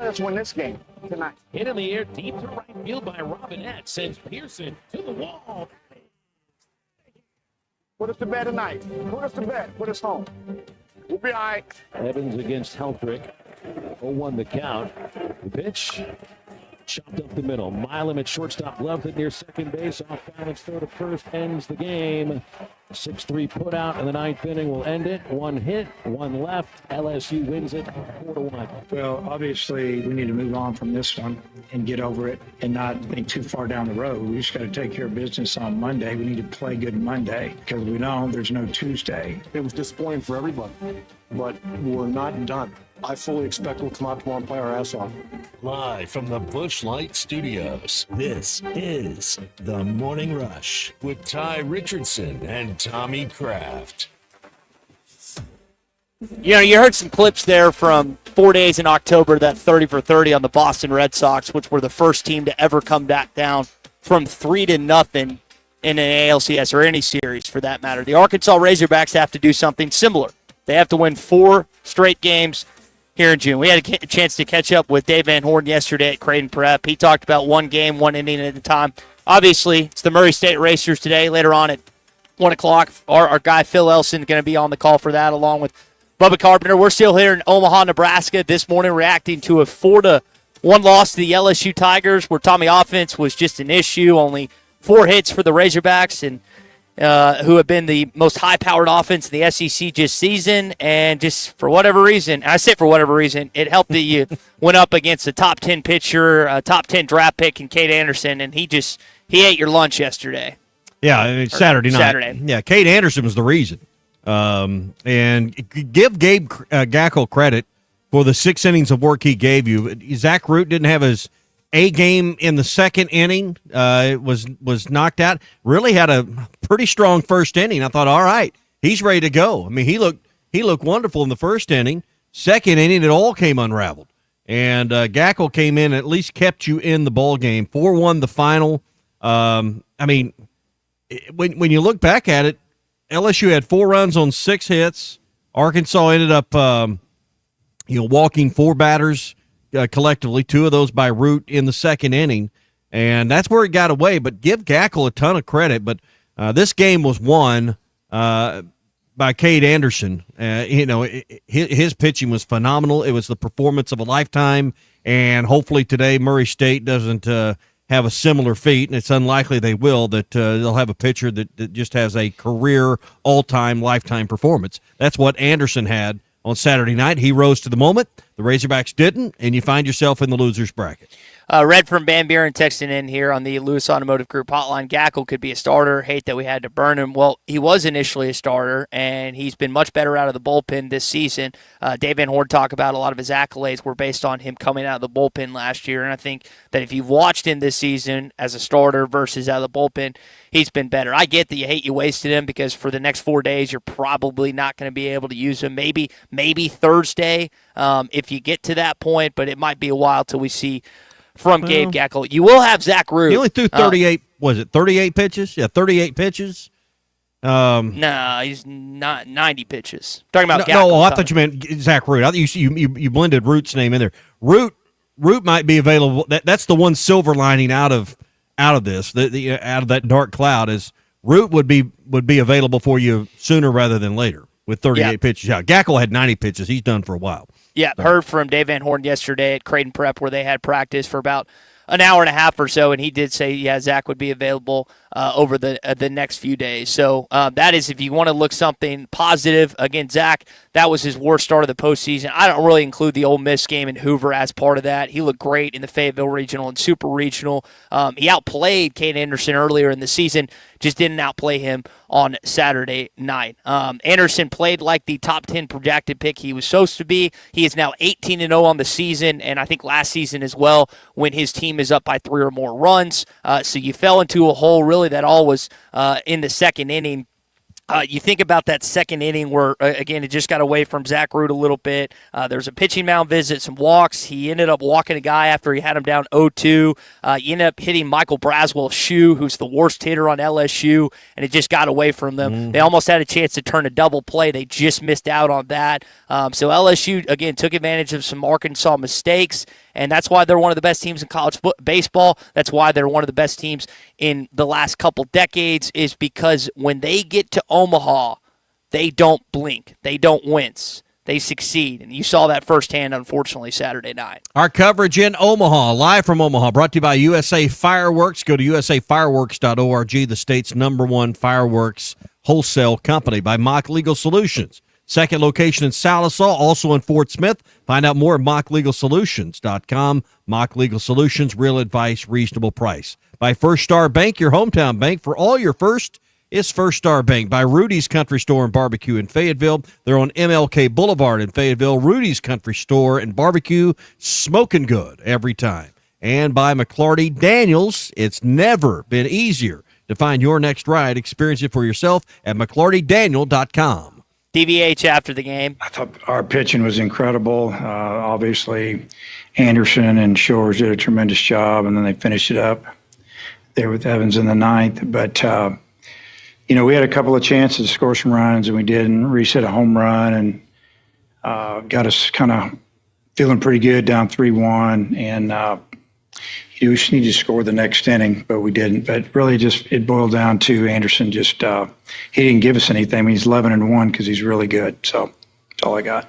Let's win this game tonight. Hit in the air deep to right field by Robinette. Sends Pearson to the wall. Put us to bed tonight. Put us to bed. Put us home. We'll be all right. Evans against Helfrich. 0-1 the count. The pitch. Chopped up the middle. Milam at shortstop. Loved it near second base. Off balance throw to first. Ends the game. 6-3 put out in the ninth inning will end it. One hit, one left. LSU wins it 4-1. Well, obviously, we need to move on from this one and get over it and not think too far down the road. We just got to take care of business on Monday. We need to play good Monday because we know there's no Tuesday. It was disappointing for everybody, but we're not done. I fully expect we'll come out tomorrow and play our ass off. Live from the Busch Light Studios, this is The Morning Rush with Ty Richardson and Tommy Kraft. You know, you heard some clips there from 4 days in October, that 30 for 30 on the Boston Red Sox, which were the first team to ever come back down from 3-0 in an ALCS or any series for that matter. The Arkansas Razorbacks have to do something similar. They have to win 4 straight games here in June. We had a chance to catch up with Dave Van Horn yesterday at Creighton Prep. He talked about one game, one inning at a time. Obviously, it's the Murray State Racers today. Later on at 1 o'clock, our guy Phil Elson is going to be on the call for that along with Bubba Carpenter. We're still here in Omaha, Nebraska this morning reacting to a 4-1 loss to the LSU Tigers where Tommy offense was just an issue. Only 4 hits for the Razorbacks and who have been the most high-powered offense in the SEC this season, and just for whatever reason, I say for whatever reason, it helped that you went up against a top 10 pitcher, a top 10 draft pick in Cade Anderson, and he ate your lunch yesterday. Yeah, I mean, Saturday night. Yeah, Cade Anderson was the reason. And give Gabe Gackle credit for the 6 innings of work he gave you. Zach Root didn't have his A game in the second inning. It was knocked out. Really had a pretty strong first inning. I thought, all right, he's ready to go. I mean, he looked wonderful in the first inning. Second inning, it all came unraveled. And Gackle came in and at least kept you in the ball game. 4-1 the final. I mean, when you look back at it, LSU had 4 runs on 6 hits. Arkansas ended up walking 4 batters collectively, 2 of those by Root in the second inning, and that's where it got away. But give Gackle a ton of credit. But this game was won by Cade Anderson. His pitching was phenomenal. It was the performance of a lifetime, and hopefully today Murray State doesn't have a similar feat, and it's unlikely they will, that they'll have a pitcher that just has a career, all-time, lifetime performance. That's what Anderson had on Saturday night. He rose to the moment. The Razorbacks didn't, and you find yourself in the loser's bracket. Red from Van Buren texting in here on the Lewis Automotive Group hotline. Gackle could be a starter. Hate that we had to burn him. Well, he was initially a starter, and he's been much better out of the bullpen this season. Dave Van Horn talked about a lot of his accolades were based on him coming out of the bullpen last year, and I think that if you've watched him this season as a starter versus out of the bullpen, he's been better. I get that you hate you wasted him because for the next 4 days, you're probably not going to be able to use him. Maybe Thursday if you get to that point, but it might be a while till we see from Gabe Gackle. You will have Zach Root. He only threw 38, 38 pitches? Yeah, 38 pitches. No, he's not 90 pitches. Talking about Gackle. No, I thought you meant Zach Root. I thought you blended Root's name in there. Root might be available. That's the one silver lining out of this, out of that dark cloud, is Root would be available for you sooner rather than later with 38 pitches out. Gackle had 90 pitches. He's done for a while. Yeah, heard from Dave Van Horn yesterday at Creighton Prep where they had practice for about an hour and a half or so, and he did say, Zach would be available over the next few days. So that is, if you want to look something positive, again, Zach, that was his worst start of the postseason. I don't really include the Ole Miss game in Hoover as part of that. He looked great in the Fayetteville Regional and Super Regional. He outplayed Cade Anderson earlier in the season, just didn't outplay him on Saturday night. Anderson played like the top 10 projected pick he was supposed to be. He is now 18-0 on the season, and I think last season as well when his team is up by 3 or more runs. So you fell into a hole really that all was in the second inning. You think about that second inning where, again, it just got away from Zach Root a little bit. There's a pitching mound visit, some walks. He ended up walking a guy after he had him down 0-2. You ended up hitting Michael Braswell's shoe, who's the worst hitter on LSU, and it just got away from them. They almost had a chance to turn a double play. They just missed out on that. So LSU, again, took advantage of some Arkansas mistakes and that's why they're one of the best teams in college baseball. That's why they're one of the best teams in the last couple decades, is because when they get to Omaha, they don't blink. They don't wince. They succeed, and you saw that firsthand, unfortunately, Saturday night. Our coverage in Omaha, live from Omaha, brought to you by USA Fireworks. Go to usafireworks.org, the state's #1 fireworks wholesale company. By Mock Legal Solutions, second location in Salisaw, also in Fort Smith. Find out more at mocklegalsolutions.com. Mock Legal Solutions, real advice, reasonable price. By First Star Bank, your hometown bank for all your first is First Star Bank. By Rudy's Country Store and Barbecue in Fayetteville. They're on MLK Boulevard in Fayetteville. Rudy's Country Store and Barbecue, smoking good every time. And by McClarty Daniels, it's never been easier to find your next ride. Experience it for yourself at McClartyDaniel.com. DVH after the game. I thought our pitching was incredible. Obviously, Anderson and Shores did a tremendous job, and then they finished it up there with Evans in the ninth. But we had a couple of chances to score some runs, and we didn't. Reese hit a home run and got us kind of feeling pretty good down 3-1. And we just needed to score the next inning, but we didn't. But really it boiled down to Anderson he didn't give us anything. I mean, he's 11-1 because he's really good. So that's all I got.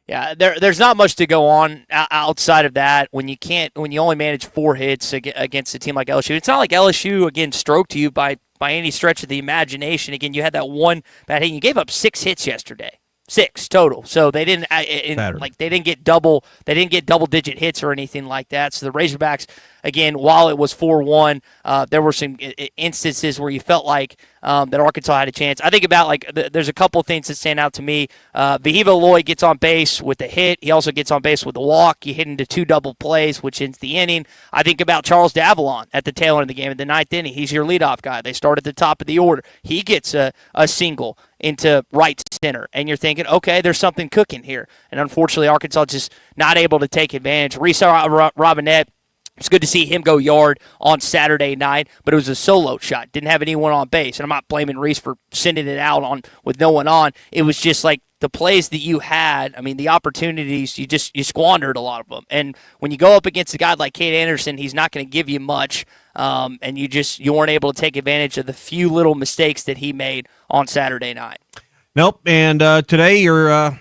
Yeah, there's not much to go on outside of that when you only manage 4 hits against a team like LSU. It's not like LSU, again, stroked you by any stretch of the imagination. Again, you had that one bad hit. You gave up 6 hits yesterday. 6 total. So they didn't they didn't get double digit hits or anything like that. So the Razorbacks, again, while it was 4-1, there were some instances where you felt like that Arkansas had a chance. I think about there's a couple things that stand out to me. Vahiva Lloyd gets on base with the hit. He also gets on base with the walk. You hit into 2 double plays, which ends the inning. I think about Charles Davalon at the tail end of the game in the 9th inning. He's your leadoff guy. They start at the top of the order. He gets a single into right center, and you're thinking, okay, there's something cooking here. And unfortunately, Arkansas just not able to take advantage. Reese Robinette, it's good to see him go yard on Saturday night, but it was a solo shot. Didn't have anyone on base, and I'm not blaming Reese for sending it out with no one on. It was just like the plays that you had, I mean, the opportunities, you squandered a lot of them. And when you go up against a guy like Cade Anderson, he's not going to give you much, and you weren't able to take advantage of the few little mistakes that he made on Saturday night. Nope, and today you're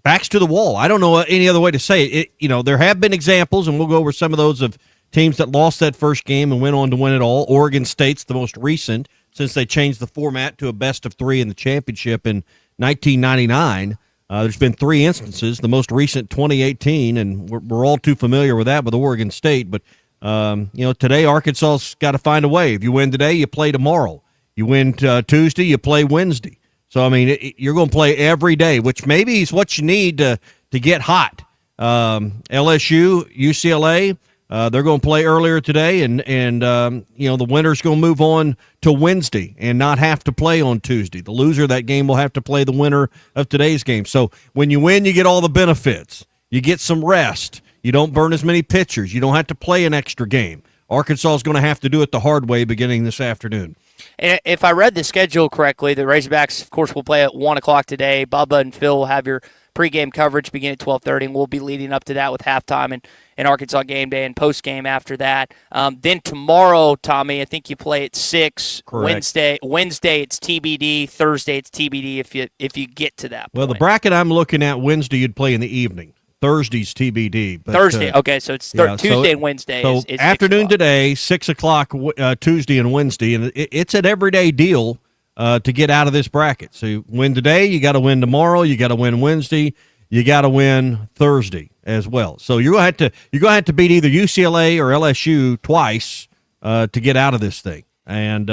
backs to the wall. I don't know any other way to say it. There have been examples, and we'll go over some of those of teams that lost that first game and went on to win it all. Oregon State's the most recent, since they changed the format to a best-of-3 in the championship in 1999. There's been 3 instances, the most recent 2018, and we're all too familiar with that with Oregon State. But, today Arkansas's got to find a way. If you win today, you play tomorrow. You win Tuesday, you play Wednesday. So, I mean, you're going to play every day, which maybe is what you need to get hot. LSU, UCLA, they're going to play earlier today, and the winner's going to move on to Wednesday and not have to play on Tuesday. The loser of that game will have to play the winner of today's game. So when you win, you get all the benefits. You get some rest. You don't burn as many pitchers. You don't have to play an extra game. Arkansas is going to have to do it the hard way beginning this afternoon. And if I read the schedule correctly, the Razorbacks, of course, will play at 1 o'clock today. Bubba and Phil will have your pregame coverage begin at 12:30, and we'll be leading up to that with halftime and Arkansas game day and postgame after that. Then tomorrow, Tommy, I think you play at 6. Correct. Wednesday it's TBD. Thursday it's TBD if you get to that point. Well, the bracket I'm looking at, Wednesday you'd play in the evening. Thursday's TBD. But, Thursday, okay, so it's Tuesday and Wednesday. So is afternoon today, 6 o'clock Tuesday and Wednesday, and it's an everyday deal to get out of this bracket. So you win today, you got to win tomorrow, you got to win Wednesday, you got to win Thursday as well. So you're going to have to beat either UCLA or LSU twice to get out of this thing. And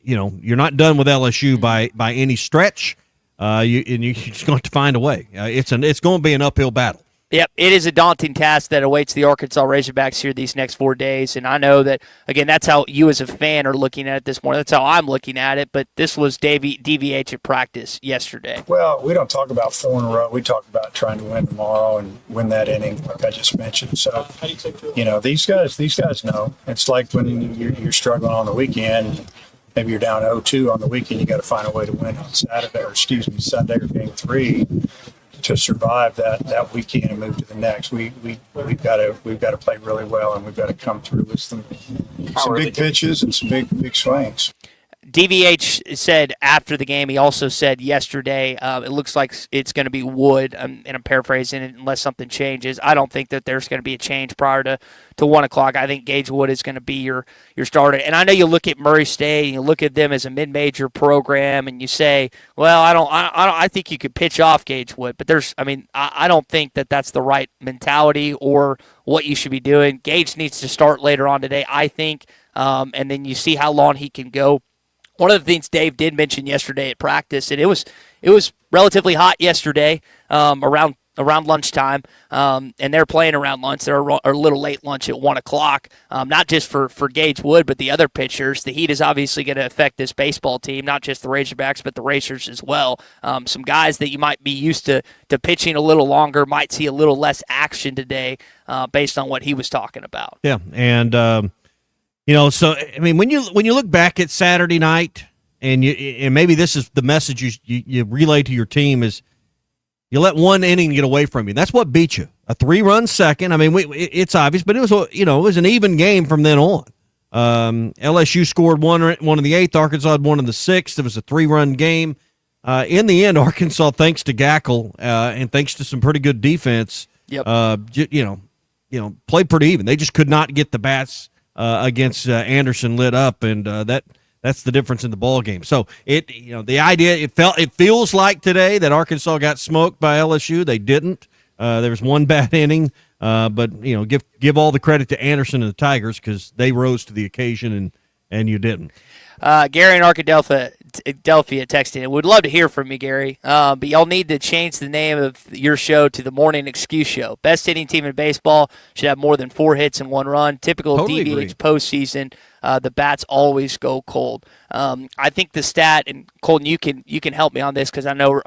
you're not done with LSU by any stretch. You're just going to find a way. It's going to be an uphill battle. Yep, it is a daunting task that awaits the Arkansas Razorbacks here these next 4 days, and I know that, again, that's how you as a fan are looking at it this morning. That's how I'm looking at it, but this was DVH at practice yesterday. Well, we don't talk about 4 in a row. We talk about trying to win tomorrow and win that inning, like I just mentioned. So, these guys know. It's like when you're struggling on the weekend. Maybe you're down 0-2 on the weekend. You got to find a way to win on Sunday or Game 3. to survive that weekend and move to the next. We've got to play really well, and we've got to come through with some big pitches and some big swings. DVH said after the game, he also said yesterday, it looks like it's going to be Wood, and I'm paraphrasing it, unless something changes. I don't think that there's going to be a change prior to 1 o'clock. I think Gage Wood is going to be your starter. And I know you look at Murray State, and you look at them as a mid-major program, and you say, well, I think you could pitch off Gage Wood. But I don't think that that's the right mentality or what you should be doing. Gage needs to start later on today, I think, and then you see how long he can go. One of the things Dave did mention yesterday at practice, and it was relatively hot yesterday around lunchtime, and they're playing around lunch. They're a little late lunch at 1 o'clock, not just for Gage Wood, but the other pitchers. The heat is obviously going to affect this baseball team, not just the Razorbacks, but the Racers as well. Some guys that you might be used to pitching a little longer might see a little less action today based on what he was talking about. Yeah, and so when you look back at Saturday night, and maybe this is the message you relay to your team is you let one inning get away from you. That's what beat you. A 3-run second. It's obvious, but it was an even game from then on. LSU scored one in the 8th. Arkansas had one in the 6th. It was a 3-run game. In the end, Arkansas, thanks to Gackle and thanks to some pretty good defense, played pretty even. They just could not get the bats against Anderson lit up, and that's the difference in the ball game. So the idea it feels like today that Arkansas got smoked by LSU. They didn't. There was one bad inning, but give all the credit to Anderson and the Tigers because they rose to the occasion, and you didn't. Gary in Arkadelphia texting. I would love to hear from you, Gary. But y'all need to change the name of your show to the Morning Excuse Show. Best hitting team in baseball should have more than 4 hits and 1 run. Typical totally DVH agree. Postseason. The bats always go cold. I think the stat, and Colton, you can help me on this because I know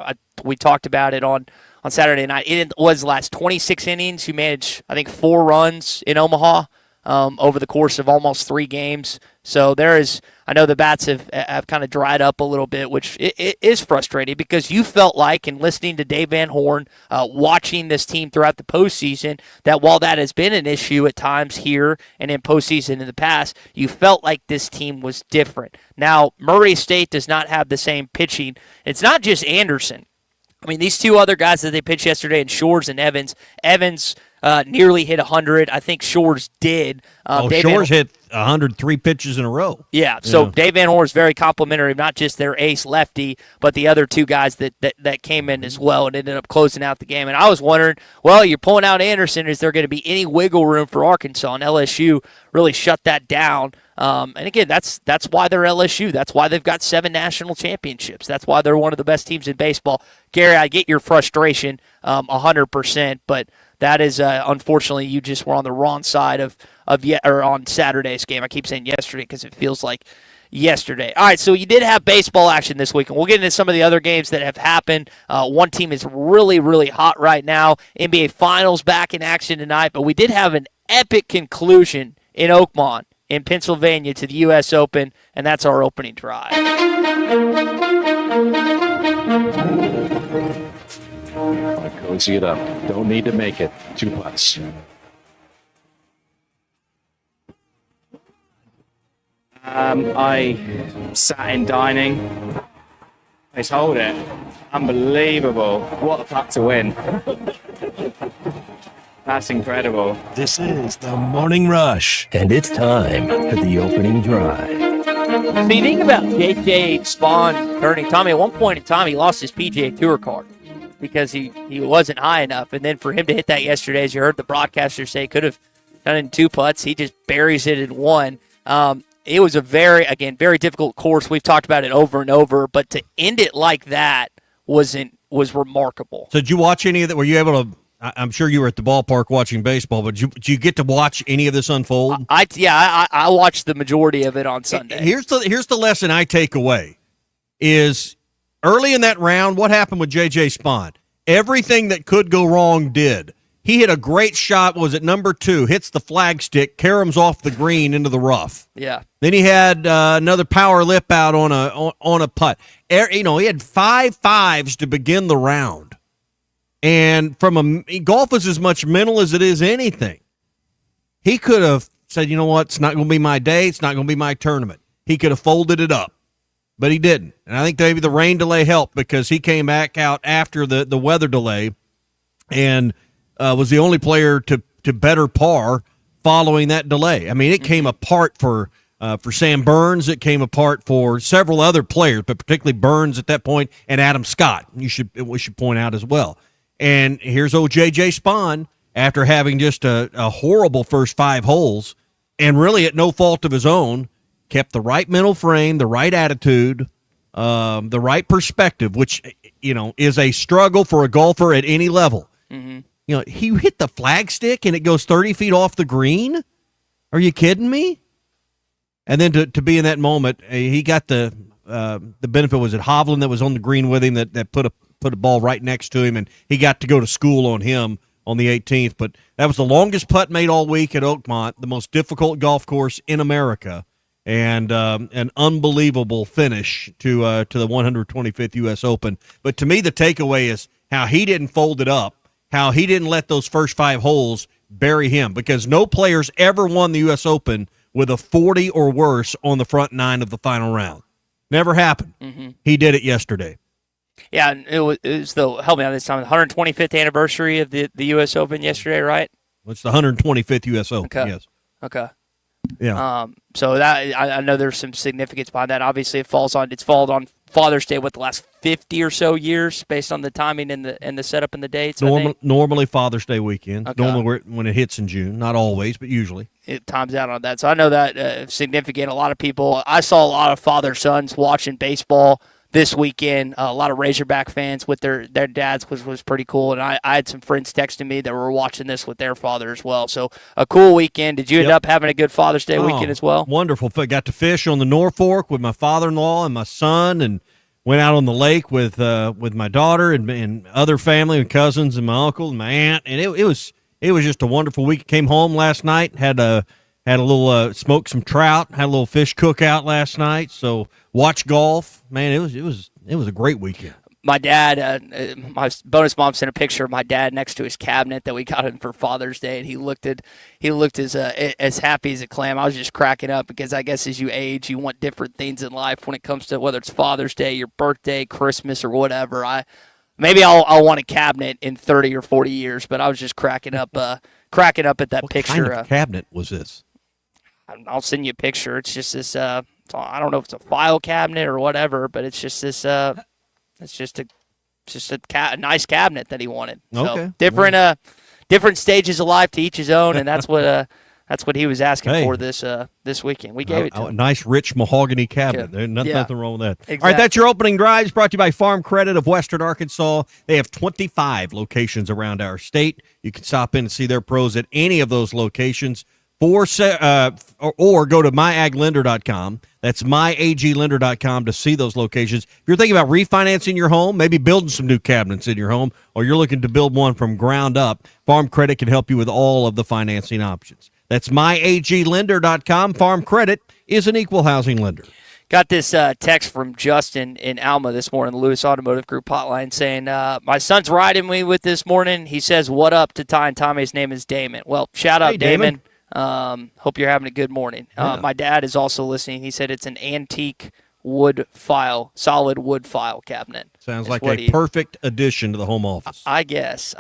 we talked about it on Saturday night. It was the last 26 innings. You managed, I think, 4 runs in Omaha over the course of almost 3 games. So I know the bats have kind of dried up a little bit, which it is frustrating because you felt like, in listening to Dave Van Horn, watching this team throughout the postseason, that while that has been an issue at times here and in postseason in the past, you felt like this team was different. Now, Murray State does not have the same pitching. It's not just Anderson. These 2 other guys that they pitched yesterday, and Shores and Evans. Evans nearly hit 100. I think Shores did. Shores hit 103 pitches in a row. Yeah, so Dave Van Horn is very complimentary of not just their ace lefty, but the other 2 guys that came in as well and ended up closing out the game. And I was wondering, well, you're pulling out Anderson. Is there going to be any wiggle room for Arkansas? And LSU really shut that down. And again, that's why they're LSU. That's why they've got 7 national championships. That's why they're one of the best teams in baseball. Gary, I get your frustration 100%, but that is unfortunately you just were on the wrong side of on Saturday's game. I keep saying yesterday because it feels like yesterday. All right, so you did have baseball action this week, and we'll get into some of the other games that have happened. One team is really, really hot right now. NBA Finals back in action tonight, but we did have an epic conclusion in Oakmont in Pennsylvania to the U.S. Open, and that's our opening drive. Cozy it up. Don't need to make it. 2 putts. I sat in dining. I told it. Unbelievable. What a putt to win. That's incredible. This is the Morning Rush, and it's time for the opening drive. So you think about J.J. Spawn turning. Tommy, at one point in time, he lost his PGA Tour card because he wasn't high enough. And then for him to hit that yesterday, as you heard the broadcaster say, could have done it in 2 putts. He just buries it in 1. It was a very difficult course. We've talked about it over and over, but to end it like that was remarkable. So did you watch any of that? Were you able to? I'm sure you were at the ballpark watching baseball, but did you get to watch any of this unfold? I watched the majority of it on Sunday. Here's the lesson I take away is early in that round, what happened with J.J. Spawn? Everything that could go wrong did. He hit a great shot, was it number 2, hits the flagstick, caroms off the green into the rough. Yeah. Then he had another power lip out on a putt. He had 5 5s to begin the round. And golf is as much mental as it is anything. He could have said, you know what, it's not going to be my day. It's not going to be my tournament. He could have folded it up, but he didn't. And I think maybe the rain delay helped because he came back out after the weather delay and was the only player to better par following that delay. I mean, it came apart for Sam Burns. It came apart for several other players, but particularly Burns at that point and Adam Scott. We should point out as well. And here's old J.J. Spahn after having just a horrible first 5 holes and really at no fault of his own, kept the right mental frame, the right attitude, the right perspective, which, is a struggle for a golfer at any level. Mm-hmm. He hit the flagstick and it goes 30 feet off the green. Are you kidding me? And then to be in that moment, he got the benefit. Was it Hovland that was on the green with him that put a ball right next to him, and he got to go to school on him on the 18th. But that was the longest putt made all week at Oakmont, the most difficult golf course in America, and an unbelievable finish to the 125th U.S. Open. But to me, the takeaway is how he didn't fold it up, how he didn't let those first 5 holes bury him, because no player's ever won the U.S. Open with a 40 or worse on the front 9 of the final round. Never happened. Mm-hmm. He did it yesterday. Yeah, it was help me on this time, the 125th anniversary of the U.S. Open yesterday, right? It's the 125th U.S. Open, okay. Yes. Okay. Yeah. So that I know there's some significance behind that. Obviously, it's fallen on Father's Day the last 50 or so years, based on the timing and the setup and the dates. Normally Father's Day weekend. Okay. Normally when it hits in June, not always, but usually it times out on that. So I know that significant. A lot of people. I saw a lot of father sons watching baseball this weekend. A lot of Razorback fans with their dads was pretty cool. And I had some friends texting me that were watching this with their father as well. So a cool weekend. Did you end up having a good Father's Day weekend as well? Wonderful. I got to fish on the Norfolk with my father-in-law and my son, and went out on the lake with my daughter and other family and cousins and my uncle and my aunt. And it was just a wonderful week. Came home last night, had a little smoked some trout, had a little fish cookout last night. So watched golf. Man, it was a great weekend. My dad, my bonus mom sent a picture of my dad next to his cabinet that we got him for Father's Day, and he looked as happy as a clam. I was just cracking up because I guess as you age, you want different things in life when it comes to whether it's Father's Day, your birthday, Christmas, or whatever. Maybe I'll want a cabinet in 30 or 40 years, but I was just cracking up at that what picture. What kind of cabinet was this? I'll send you a picture. It's just this. I don't know if it's a file cabinet or whatever, but it's just this. It's just a nice cabinet that he wanted. So okay. Different stages of life to each his own, and that's what he was asking for this weekend. We gave it to him. A nice, rich mahogany cabinet. There's nothing wrong with that. Exactly. All right, that's your opening drives brought to you by Farm Credit of Western Arkansas. They have 25 locations around our state. You can stop in and see their pros at any of those locations. Or go to myaglender.com. That's myaglender.com to see those locations. If you're thinking about refinancing your home, maybe building some new cabinets in your home, or you're looking to build one from ground up, Farm Credit can help you with all of the financing options. That's myaglender.com. Farm Credit is an equal housing lender. Got this text from Justin in Alma this morning, the Lewis Automotive Group hotline, saying, my son's riding me with this morning. He says, what up to Ty and Tommy? His name is Damon. Well, shout out, Damon. Hope you're having a good morning. My dad is also listening. He said it's an antique solid wood file cabinet. Sounds like a perfect addition to the home office. I guess.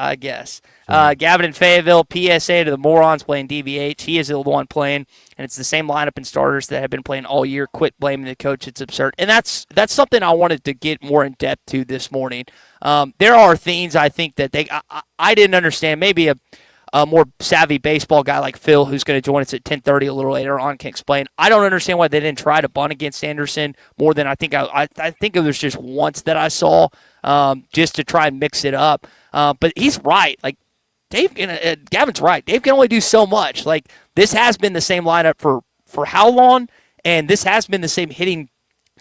Gavin in Fayetteville, PSA to the morons playing DVH. He is the one playing, and it's the same lineup and starters that have been playing all year. Quit blaming the coach. It's absurd. And that's something I wanted to get more in depth to this morning. There are things I think that I didn't understand. Maybe a more savvy baseball guy like Phil, who's going to join us at 10:30 a little later on, can explain. I don't understand why they didn't try to bunt against Anderson more than I think I think it was just once that I saw, just to try and mix it up. But he's right. Like Gavin's right. Dave can only do so much. Like this has been the same lineup for how long, and this has been the same hitting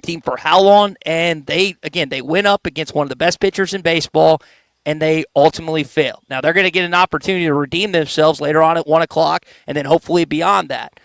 team for how long. And they went up against one of the best pitchers in baseball, and they ultimately failed. Now, they're going to get an opportunity to redeem themselves later on at 1 o'clock, and then hopefully beyond that.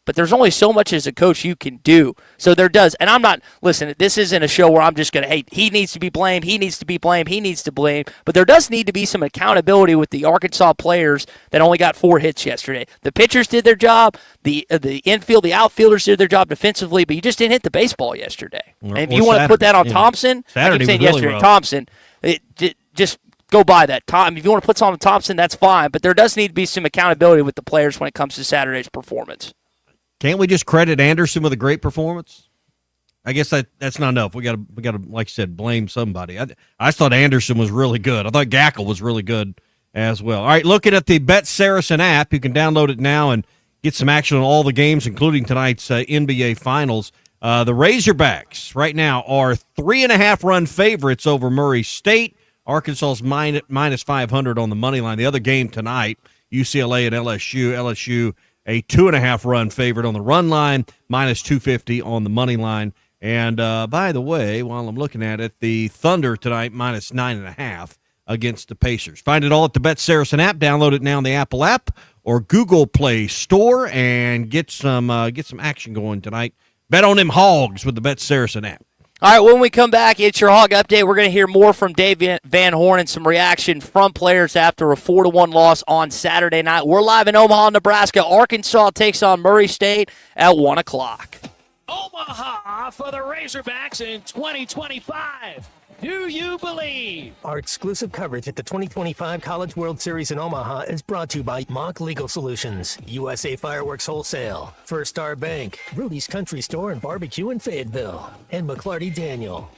But there's only so much as a coach you can do. So there does. And I'm not, listen, this isn't a show where I'm just going to, hey, he needs to be blamed, he needs to be blamed, he needs to blame. But there does need to be some accountability with the Arkansas players that only got 4 hits yesterday. The pitchers did their job, the infield, the outfielders did their job defensively, but you just didn't hit the baseball yesterday. And if you want to put that on Thompson, I keep saying yesterday, Thompson, just go by that. If you want to put something on Thompson, that's fine. But there does need to be some accountability with the players when it comes to Saturday's performance. Can't we just credit Anderson with a great performance? I guess that's not enough. We got to, like you said, blame somebody. I thought Anderson was really good. I thought Gackle was really good as well. All right, looking at the Bet Saracen app, you can download it now and get some action on all the games, including tonight's NBA Finals. The Razorbacks right now are 3.5-run favorites over Murray State. Arkansas's minus 500 on the money line. The other game tonight, UCLA and LSU. LSU a 2.5-run favorite on the run line, minus 250 on the money line. And by the way, while I'm looking at it, the Thunder tonight minus 9.5 against the Pacers. Find it all at the Bet Saracen app. Download it now in the Apple app or Google Play Store and get some action going tonight. Bet on them Hogs with the Bet Saracen app. All right, when we come back, it's your Hog Update. We're going to hear more from Dave Van Horn and some reaction from players after a 4-1 loss on Saturday night. We're live in Omaha, Nebraska. Arkansas takes on Murray State at 1 o'clock. Omaha for the Razorbacks in 2025. Do you believe? Our exclusive coverage at the 2025 College World Series in Omaha is brought to you by Mock Legal Solutions, USA Fireworks Wholesale, First Star Bank, Rudy's Country Store and Barbecue in Fayetteville, and McClarty Daniel.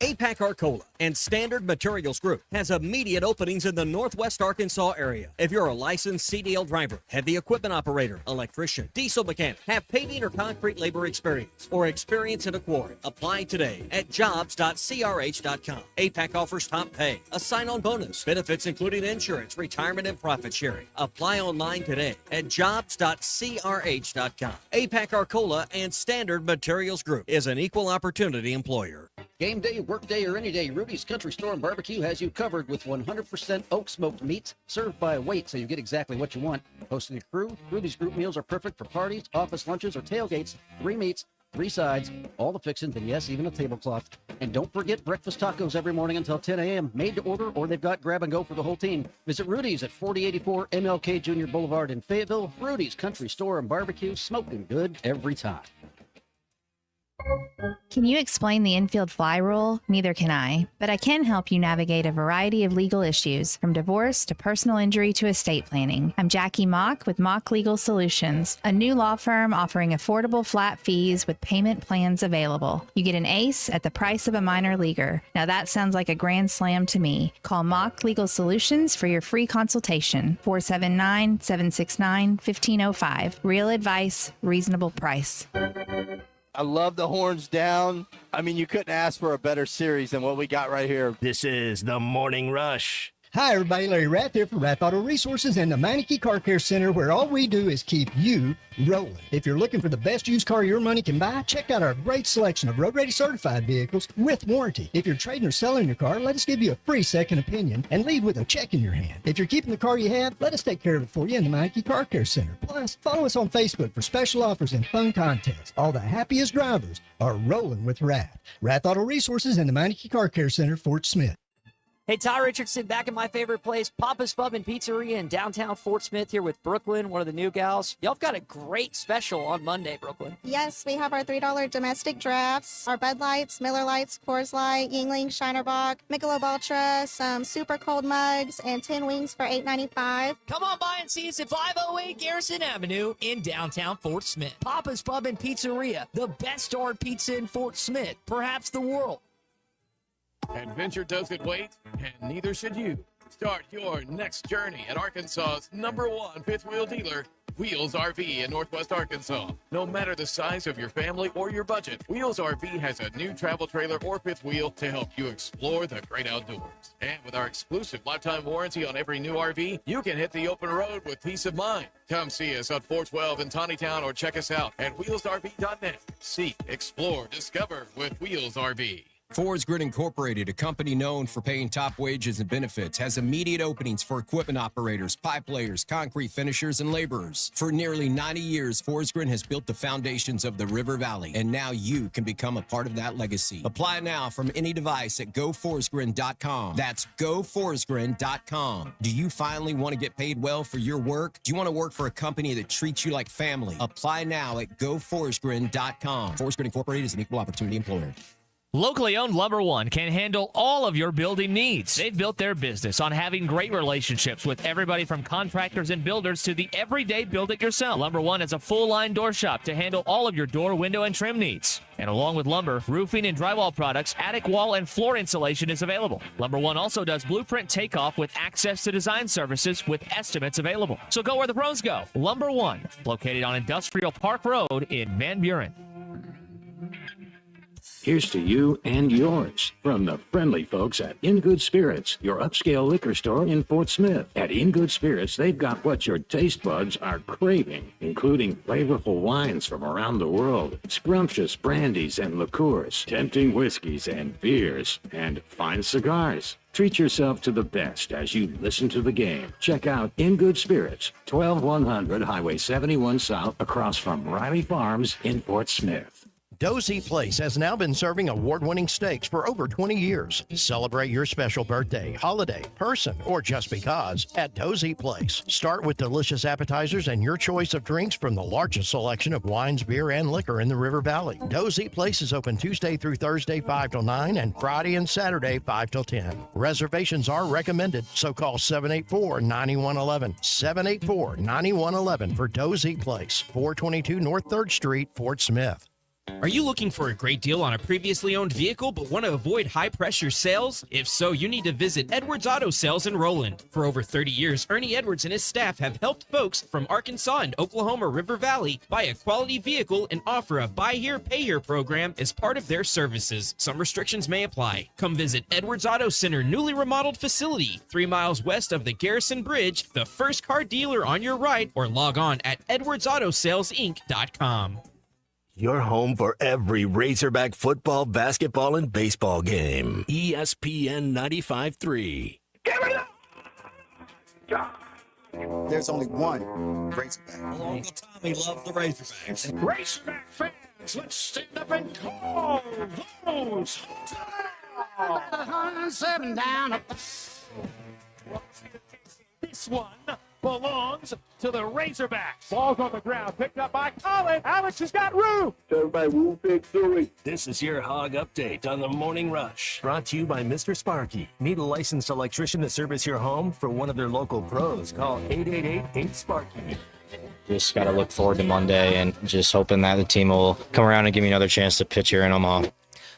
APAC Arcola and Standard Materials Group has immediate openings in the Northwest Arkansas area. If you're a licensed CDL driver, heavy equipment operator, electrician, diesel mechanic, have paving or concrete labor experience, or experience in a quarry, apply today at jobs.crh.com. APAC offers top pay, a sign-on bonus, benefits including insurance, retirement, and profit sharing. Apply online today at jobs.crh.com. APAC Arcola and Standard Materials Group is an equal opportunity employer. Game day, work day, or any day, Rudy's Country Store and Barbecue has you covered with 100% oak smoked meats served by weight so you get exactly what you want. Hosting a crew, Rudy's group meals are perfect for parties, office lunches, or tailgates. 3 meats, 3 sides, all the fixings, and yes, even a tablecloth. And don't forget breakfast tacos every morning until 10 a.m. Made to order, or they've got grab and go for the whole team. Visit Rudy's at 4084 MLK Jr. Boulevard in Fayetteville. Rudy's Country Store and Barbecue, smoking good every time. Can you explain the infield fly rule? Neither can I, but I can help you navigate a variety of legal issues, from divorce to personal injury to estate planning. I'm Jackie Mock with Mock Legal Solutions, a new law firm offering affordable flat fees with payment plans available. You get an ace at the price of a minor leaguer. Now that sounds like a grand slam to me. Call Mock Legal Solutions for your free consultation. 479-769-1505. Real advice, reasonable price. I love the horns down. I mean, you couldn't ask for a better series than what we got right here. This is the Morning Rush. Hi, everybody. Larry Rath here from Rath Auto Resources and the Meineke Car Care Center, where all we do is keep you rolling. If you're looking for the best used car your money can buy, check out our great selection of road-ready certified vehicles with warranty. If you're trading or selling your car, let us give you a free second opinion and leave with a check in your hand. If you're keeping the car you have, let us take care of it for you in the Meineke Car Care Center. Plus, follow us on Facebook for special offers and fun contests. All the happiest drivers are rolling with Rath. Rath Auto Resources and the Meineke Car Care Center, Fort Smith. Hey, Ty Richardson back at my favorite place, Papa's Pub and Pizzeria in downtown Fort Smith here with Brooklyn, one of the new gals. Y'all have got a great special on Monday, Brooklyn. Yes, we have our $3 domestic drafts, our Bud Lights, Miller Lights, Coors Light, Yingling, Shinerbach, Michelob Ultra, some super cold mugs, and 10 wings for $8.95. Come on by and see us at 508 Garrison Avenue in downtown Fort Smith. Papa's Pub and Pizzeria, the best darn pizza in Fort Smith, perhaps the world. Adventure doesn't wait, and neither should you. Start your next journey at Arkansas's #1 fifth wheel dealer, Wheels RV in Northwest Arkansas. No matter the size of your family or your budget, Wheels RV has a new travel trailer or fifth wheel to help you explore the great outdoors. And with our exclusive lifetime warranty on every new RV, you can hit the open road with peace of mind. Come see us on 412 in Tawnytown or check us out at wheelsrv.net. Seek, explore, discover with Wheels RV. Forsgren Incorporated, a company known for paying top wages and benefits, has immediate openings for equipment operators, pipe layers, concrete finishers, and laborers. For nearly 90 years, Forsgren has built the foundations of the River Valley, and now you can become a part of that legacy. Apply now from any device at goforsgren.com. That's goforsgren.com. Do you finally want to get paid well for your work? Do you want to work for a company that treats you like family? Apply now at goforsgren.com. Forsgren Incorporated is an equal opportunity employer. Locally owned Lumber One can handle all of your building needs. They've built their business on having great relationships with everybody from contractors and builders to the everyday build-it-yourself. Lumber One is a full-line door shop to handle all of your door, window, and trim needs. And along with lumber, roofing and drywall products, attic wall and floor insulation is available. Lumber One also does blueprint takeoff with access to design services with estimates available. So go where the pros go. Lumber One, located on Industrial Park Road in Van Buren. Here's to you and yours from the friendly folks at In Good Spirits, your upscale liquor store in Fort Smith. At In Good Spirits, they've got what your taste buds are craving, including flavorful wines from around the world, scrumptious brandies and liqueurs, tempting whiskeys and beers, and fine cigars. Treat yourself to the best as you listen to the game. Check out In Good Spirits, 12100 Highway 71 South, across from Riley Farms in Fort Smith. Dozy Place has now been serving award-winning steaks for over 20 years. Celebrate your special birthday, holiday, person, or just because at Dozy Place. Start with delicious appetizers and your choice of drinks from the largest selection of wines, beer, and liquor in the River Valley. Dozy Place is open Tuesday through Thursday 5 till 9 and Friday and Saturday 5 till 10. Reservations are recommended, so call 784-9111. 784-9111 for Dozy Place, 422 North 3rd Street, Fort Smith. Are you looking for a great deal on a previously owned vehicle but want to avoid high-pressure sales? If so, you need to visit Edwards Auto Sales in Roland. For over 30 years, Ernie Edwards and his staff have helped folks from Arkansas and Oklahoma River Valley buy a quality vehicle and offer a buy here, pay here program as part of their services. Some restrictions may apply. Come visit Edwards Auto Center newly remodeled facility, 3 miles west of the Garrison Bridge, the first car dealer on your right, or log on at edwardsautosalesinc.com. Your home for every Razorback football, basketball, and baseball game. ESPN 95.3. There's only one Razorback. Uncle Tommy loves the Razorbacks. Razorback fans, let's stand up and call those. 107 down. This one belongs to the Razorbacks. Ball's on the ground, picked up by Colin. Alex has got room. Everybody move big Dewey. This is your Hog Update on the Morning Rush. Brought to you by Mr. Sparky. Need a licensed electrician to service your home? For one of their local pros, call 888-8-SPARKY. Just got to look forward to Monday and just hoping that the team will come around and give me another chance to pitch here in Omaha.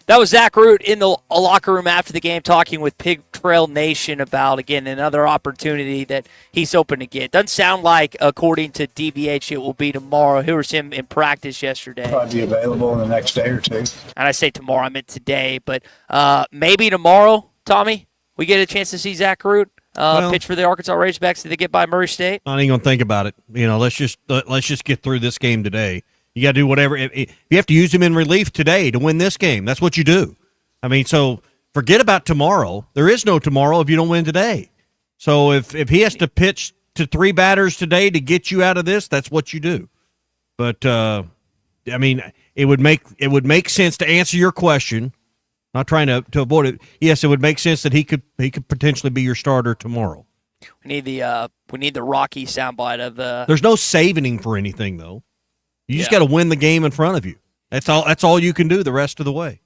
That was Zach Root in the locker room after the game talking with Pig Trail Nation about, again, another opportunity that he's hoping to get. Doesn't sound like, according to DVH, it will be tomorrow. Here's him in practice yesterday. Probably be available in the next day or two. And I say tomorrow, I meant today. But maybe tomorrow, Tommy, we get a chance to see Zach Root pitch for the Arkansas Razorbacks. Did they get by Murray State? I ain't going to think about it. Let's just get through this game today. You got to do whatever. If you have to use him in relief today to win this game, that's what you do. So forget about tomorrow. There is no tomorrow if you don't win today. So if he has to pitch to 3 batters today to get you out of this, that's what you do. But it would make sense to answer your question. Not trying to avoid it. Yes, it would make sense that he could potentially be your starter tomorrow. We need the Rocky soundbite of the. There's no saving him for anything though. You just got to win the game in front of you. That's all you can do the rest of the way.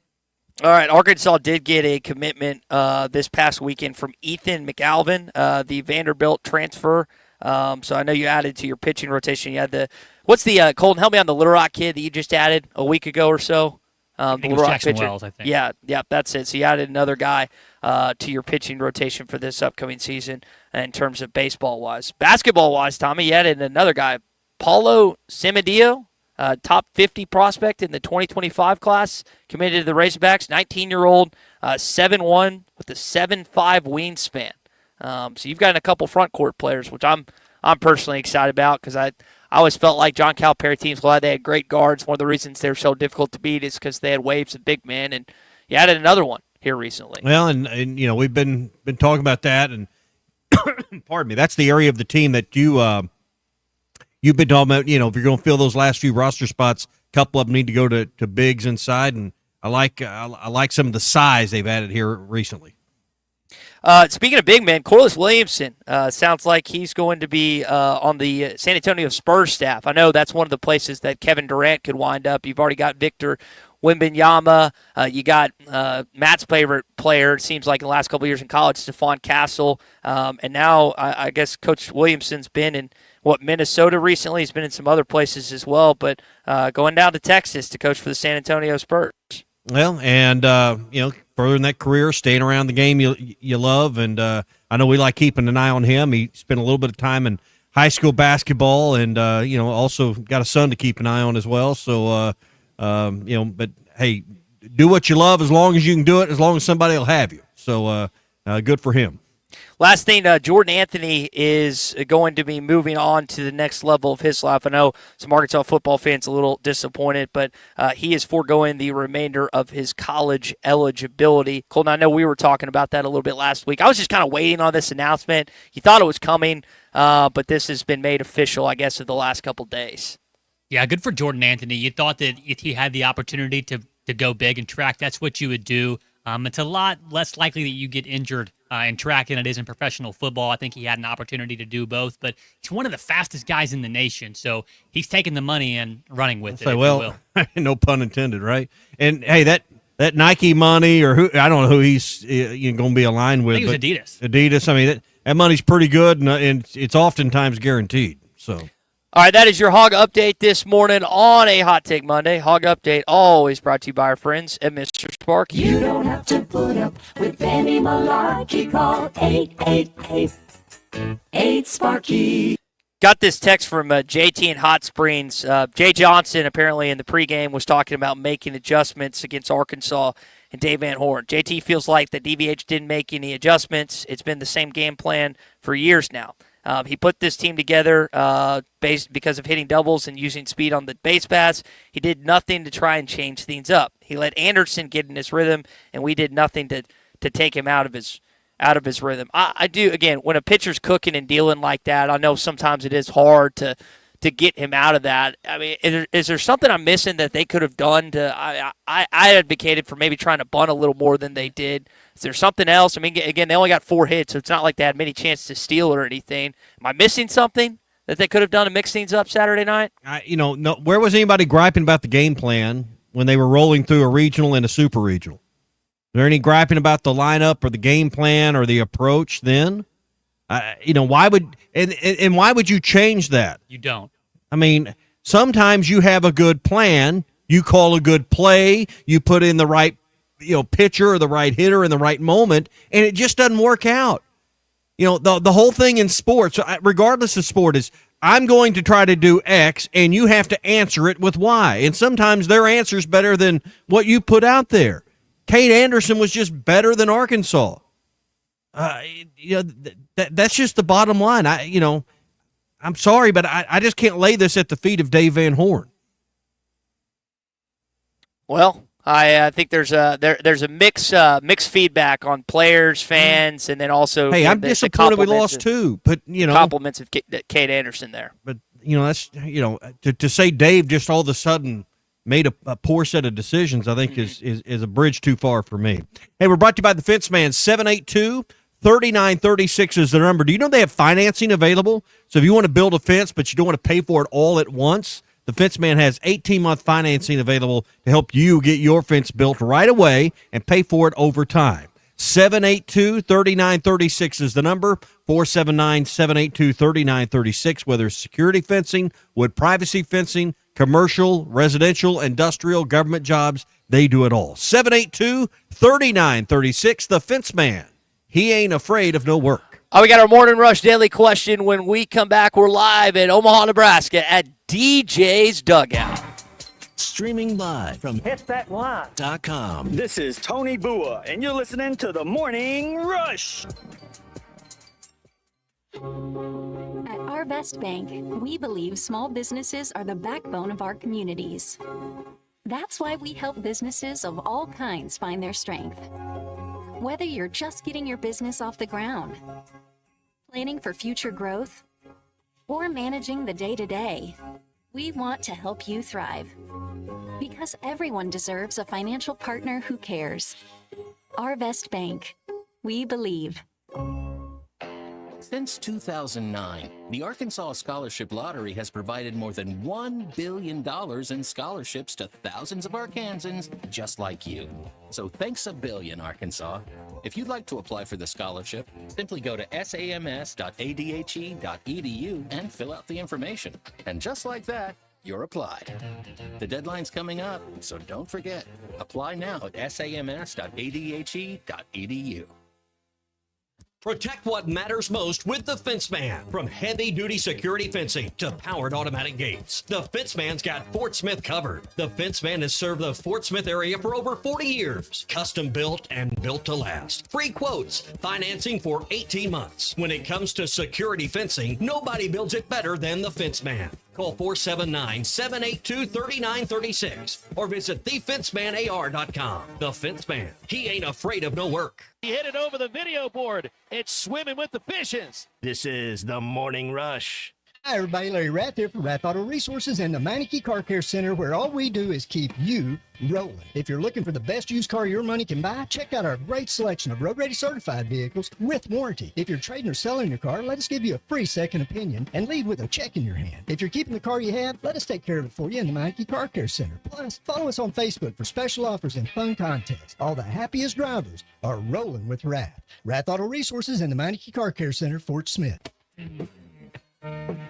All right, Arkansas did get a commitment this past weekend from Ethan McAlvin, the Vanderbilt transfer. So I know you added to your pitching rotation. You had Colton, help me on the Little Rock kid that you just added a week ago or so. I think it was Jackson Wells, I think. Yeah, that's it. So you added another guy to your pitching rotation for this upcoming season in terms of baseball-wise. Basketball-wise, Tommy, you added another guy, Paulo Semidio. Top 50 prospect in the 2025 class, committed to the Razorbacks, 19-year-old, 7'1", with a 7'5" wingspan. So you've got a couple front court players, which I'm personally excited about because I always felt like John Calipari teams, glad they had great guards. One of the reasons they're so difficult to beat is because they had waves of big men, and he added another one here recently. Well, and we've been talking about that, and pardon me, that's the area of the team that you've been talking about. If you're going to fill those last few roster spots, a couple of them need to go to bigs inside, and I like some of the size they've added here recently. Speaking of big men, Corliss Williamson sounds like he's going to be on the San Antonio Spurs staff. I know that's one of the places that Kevin Durant could wind up. You've already got Victor Wembanyama. You got Matt's favorite player, it seems like in the last couple of years in college, Stephon Castle. And now I guess Coach Williamson's been in, Minnesota recently. He's been in some other places as well. But going down to Texas to coach for the San Antonio Spurs. Well, and, further in that career, staying around the game you love. And I know we like keeping an eye on him. He spent a little bit of time in high school basketball and, also got a son to keep an eye on as well. So, but, hey, do what you love as long as you can do it, as long as somebody will have you. So good for him. Last thing, Jordan Anthony is going to be moving on to the next level of his life. I know some Arkansas football fans a little disappointed, but he is foregoing the remainder of his college eligibility. Colton, I know we were talking about that a little bit last week. I was just kind of waiting on this announcement. You thought it was coming, but this has been made official, I guess, in the last couple days. Yeah, good for Jordan Anthony. You thought that if he had the opportunity to go big in track, that's what you would do. It's a lot less likely that you get injured in track than it is in professional football. I think he had an opportunity to do both, but he's one of the fastest guys in the nation, so he's taking the money and running with it. Well, no pun intended, right? And hey, that Nike money, or who, I don't know who he's going to be aligned with. I think it was Adidas. Adidas. I mean, that money's pretty good, and it's oftentimes guaranteed. So. All right, that is your Hog Update this morning on a Hot Take Monday. Hog Update always brought to you by our friends at Mr. Sparky. You don't have to put up with any malarkey. Call 888-8-SPARKY. Got this text from JT in Hot Springs. Jay Johnson apparently in the pregame was talking about making adjustments against Arkansas and Dave Van Horn. JT feels like the DVH didn't make any adjustments. It's been the same game plan for years now. He put this team together based because of hitting doubles and using speed on the base paths. He did nothing to try and change things up. He let Anderson get in his rhythm, and we did nothing to take him out of his rhythm. I do, again, when a pitcher's cooking and dealing like that, I know sometimes it is hard to get him out of that. I mean, is there something I'm missing that they could have done to I advocated for maybe trying to bunt a little more than they did. Is there something else? I mean, again, they only got 4 hits, so it's not like they had many chances to steal or anything. Am I missing something that they could have done to mix things up Saturday night? No. Where was anybody griping about the game plan when they were rolling through a regional and a super regional? Is there any griping about the lineup or the game plan or the approach then? Why would and why would you change that? You don't. I mean, sometimes you have a good plan, you call a good play, you put in the right pitcher or the right hitter in the right moment, and it just doesn't work out. The whole thing in sports, regardless of sport, is I'm going to try to do X, and you have to answer it with Y. And sometimes their answer's better than what you put out there. Cade Anderson was just better than Arkansas. That's just the bottom line. I'm sorry, but I just can't lay this at the feet of Dave Van Horn. Well, I think there's a mixed feedback on players, fans, and then also. Hey, I'm disappointed we lost too, but compliments of Cade Anderson there. But that's to say Dave just all of a sudden made a poor set of decisions, I think is a bridge too far for me. Hey, we're brought to you by the Fence Man. 782-3936 is the number. Do you know they have financing available? So if you want to build a fence, but you don't want to pay for it all at once, the Fence Man has 18-month financing available to help you get your fence built right away and pay for it over time. 782-3936 is the number, 479-782-3936, whether it's security fencing, wood privacy fencing, commercial, residential, industrial, government jobs, they do it all. 782-3936, the Fence Man. He ain't afraid of no work. We got our Morning Rush Daily Question. When we come back, we're live in Omaha, Nebraska at DJ's Dugout. Streaming live from HitThatLive.com. This is Tony Bua, and you're listening to the Morning Rush. At Our Best Bank, we believe small businesses are the backbone of our communities. That's why we help businesses of all kinds find their strength. Whether you're just getting your business off the ground, planning for future growth, or managing the day-to-day, we want to help you thrive. Because everyone deserves a financial partner who cares. Arvest Bank. We believe. Since 2009, the Arkansas Scholarship Lottery has provided more than $1 billion in scholarships to thousands of Arkansans just like you. So thanks a billion, Arkansas. If you'd like to apply for the scholarship, simply go to sams.adhe.edu and fill out the information. And just like that, you're applied. The deadline's coming up, so don't forget. Apply now at sams.adhe.edu. Protect what matters most with the Fence Man. From heavy-duty security fencing to powered automatic gates, the Fence Man's got Fort Smith covered. The Fence Man has served the Fort Smith area for over 40 years. Custom built and built to last. Free quotes, financing for 18 months. When it comes to security fencing, nobody builds it better than the Fence Man. Call 479-782-3936 or visit thefencemanAR.com. The Fence Man. He ain't afraid of no work. He hit it over the video board. It's swimming with the fishes. This is the Morning Rush. Hi, everybody. Larry Rath here from Rath Auto Resources and the Meineke Car Care Center, where all we do is keep you rolling. If you're looking for the best used car your money can buy, check out our great selection of road-ready certified vehicles with warranty. If you're trading or selling your car, let us give you a free second opinion and leave with a check in your hand. If you're keeping the car you have, let us take care of it for you in the Meineke Car Care Center. Plus, follow us on Facebook for special offers and fun contests. All the happiest drivers are rolling with Rath. Rath Auto Resources and the Meineke Car Care Center, Fort Smith.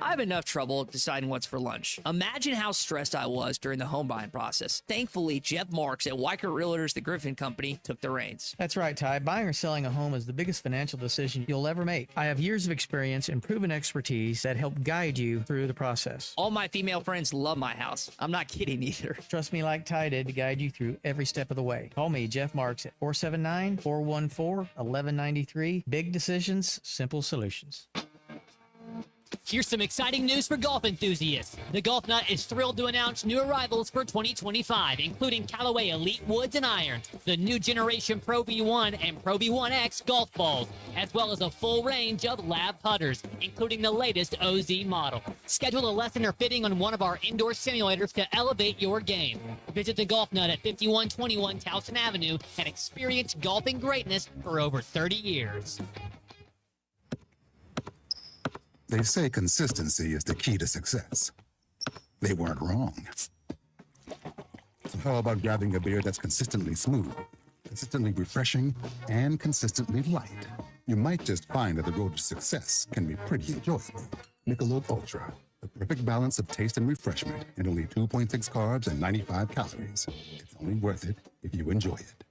I have enough trouble deciding what's for lunch. Imagine how stressed I was during the home buying process. Thankfully, Jeff Marks at Weicker Realtors, the Griffin Company, took the reins. That's right, Ty. Buying or selling a home is the biggest financial decision you'll ever make. I have years of experience and proven expertise that help guide you through the process. All my female friends love my house. I'm not kidding either. Trust me like Ty did to guide you through every step of the way. Call me, Jeff Marks, at 479-414-1193. Big decisions, simple solutions. Here's some exciting news for golf enthusiasts. The Golf Nut is thrilled to announce new arrivals for 2025, including Callaway Elite Woods and Irons, the new generation Pro V1 and Pro V1X golf balls, as well as a full range of lab putters, including the latest OZ model. Schedule a lesson or fitting on one of our indoor simulators to elevate your game. Visit the Golf Nut at 5121 Towson Avenue and experience golfing greatness for over 30 years. They say consistency is the key to success. They weren't wrong. So how about grabbing a beer that's consistently smooth, consistently refreshing, and consistently light? You might just find that the road to success can be pretty enjoyable. Michelob Ultra, the perfect balance of taste and refreshment, and only 2.6 carbs and 95 calories. It's only worth it if you enjoy it.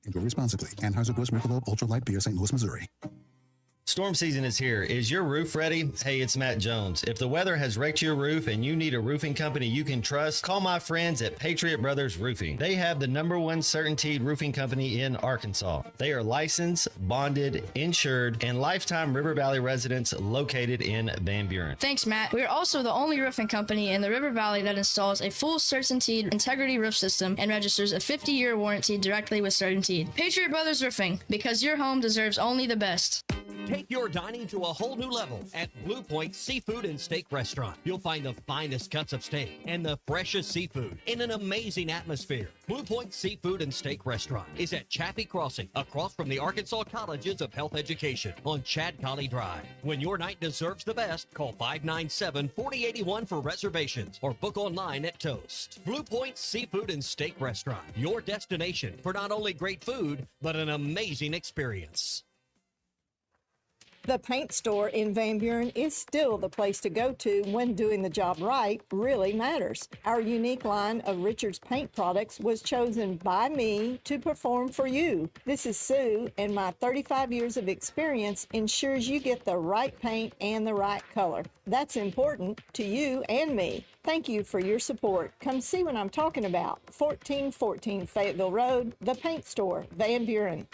Enjoy responsibly. Anheuser-Busch Michelob Ultra Light Beer, St. Louis, Missouri. Storm season is here. Is your roof ready? Hey, it's Matt Jones. If the weather has wrecked your roof and you need a roofing company you can trust, call my friends at Patriot Brothers Roofing. They have the #1 certainteed roofing company in Arkansas. They are licensed, bonded, insured, and lifetime River Valley residents located in Van Buren. Thanks, Matt. We are also the only roofing company in the River Valley that installs a full CertainTeed integrity roof system and registers a 50-year warranty directly with CertainTeed. Patriot Brothers Roofing, because your home deserves only the best. Take your dining to a whole new level at Blue Point Seafood and Steak Restaurant. You'll find the finest cuts of steak and the freshest seafood in an amazing atmosphere. Blue Point Seafood and Steak Restaurant is at Chaffee Crossing, across from the Arkansas Colleges of Health Education on Chad Colley Drive. When your night deserves the best, call 597-4081 for reservations or book online at Toast. Blue Point Seafood and Steak Restaurant, your destination for not only great food, but an amazing experience. The paint store in Van Buren is still the place to go to when doing the job right really matters. Our unique line of Richards paint products was chosen by me to perform for you. This is Sue, and my 35 years of experience ensures you get the right paint and the right color. That's important to you and me. Thank you for your support. Come see what I'm talking about. 1414 Fayetteville Road, the paint store, Van Buren.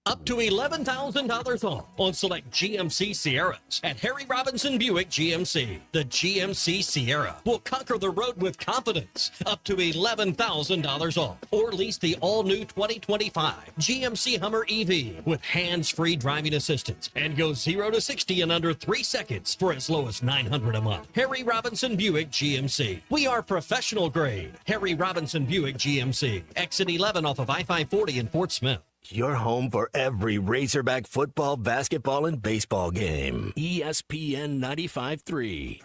Up to $11,000 off on select GMC Sierras at Harry Robinson Buick GMC. The GMC Sierra will conquer the road with confidence. Up to $11,000 off. Or lease the all-new 2025 GMC Hummer EV with hands-free driving assistance and go 0 to 60 in under 3 seconds for as low as $900 a month. Harry Robinson Buick GMC. We are professional grade. Harry Robinson Buick GMC. Exit 11 off of I-540 in Fort Smith. Your home for every Razorback football, basketball, and baseball game. ESPN 95.3.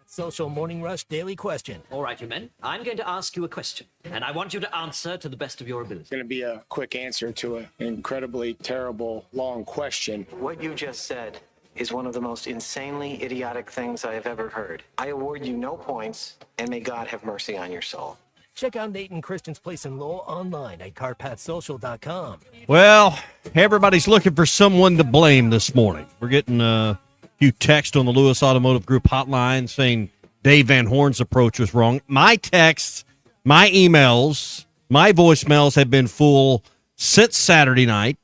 Social Morning Rush Daily Question. All right, you men. I'm going to ask you a question, and I want you to answer to the best of your ability. It's going to be a quick answer to an incredibly terrible, long question. What you just said is one of the most insanely idiotic things I have ever heard. I award you no points, and may God have mercy on your soul. Check out Nate and Christian's Place in Lowell online at carpatsocial.com. Well, everybody's looking for someone to blame this morning. We're getting a few texts on the Lewis Automotive Group hotline saying Dave Van Horn's approach was wrong. My texts, my emails, my voicemails have been full since Saturday night,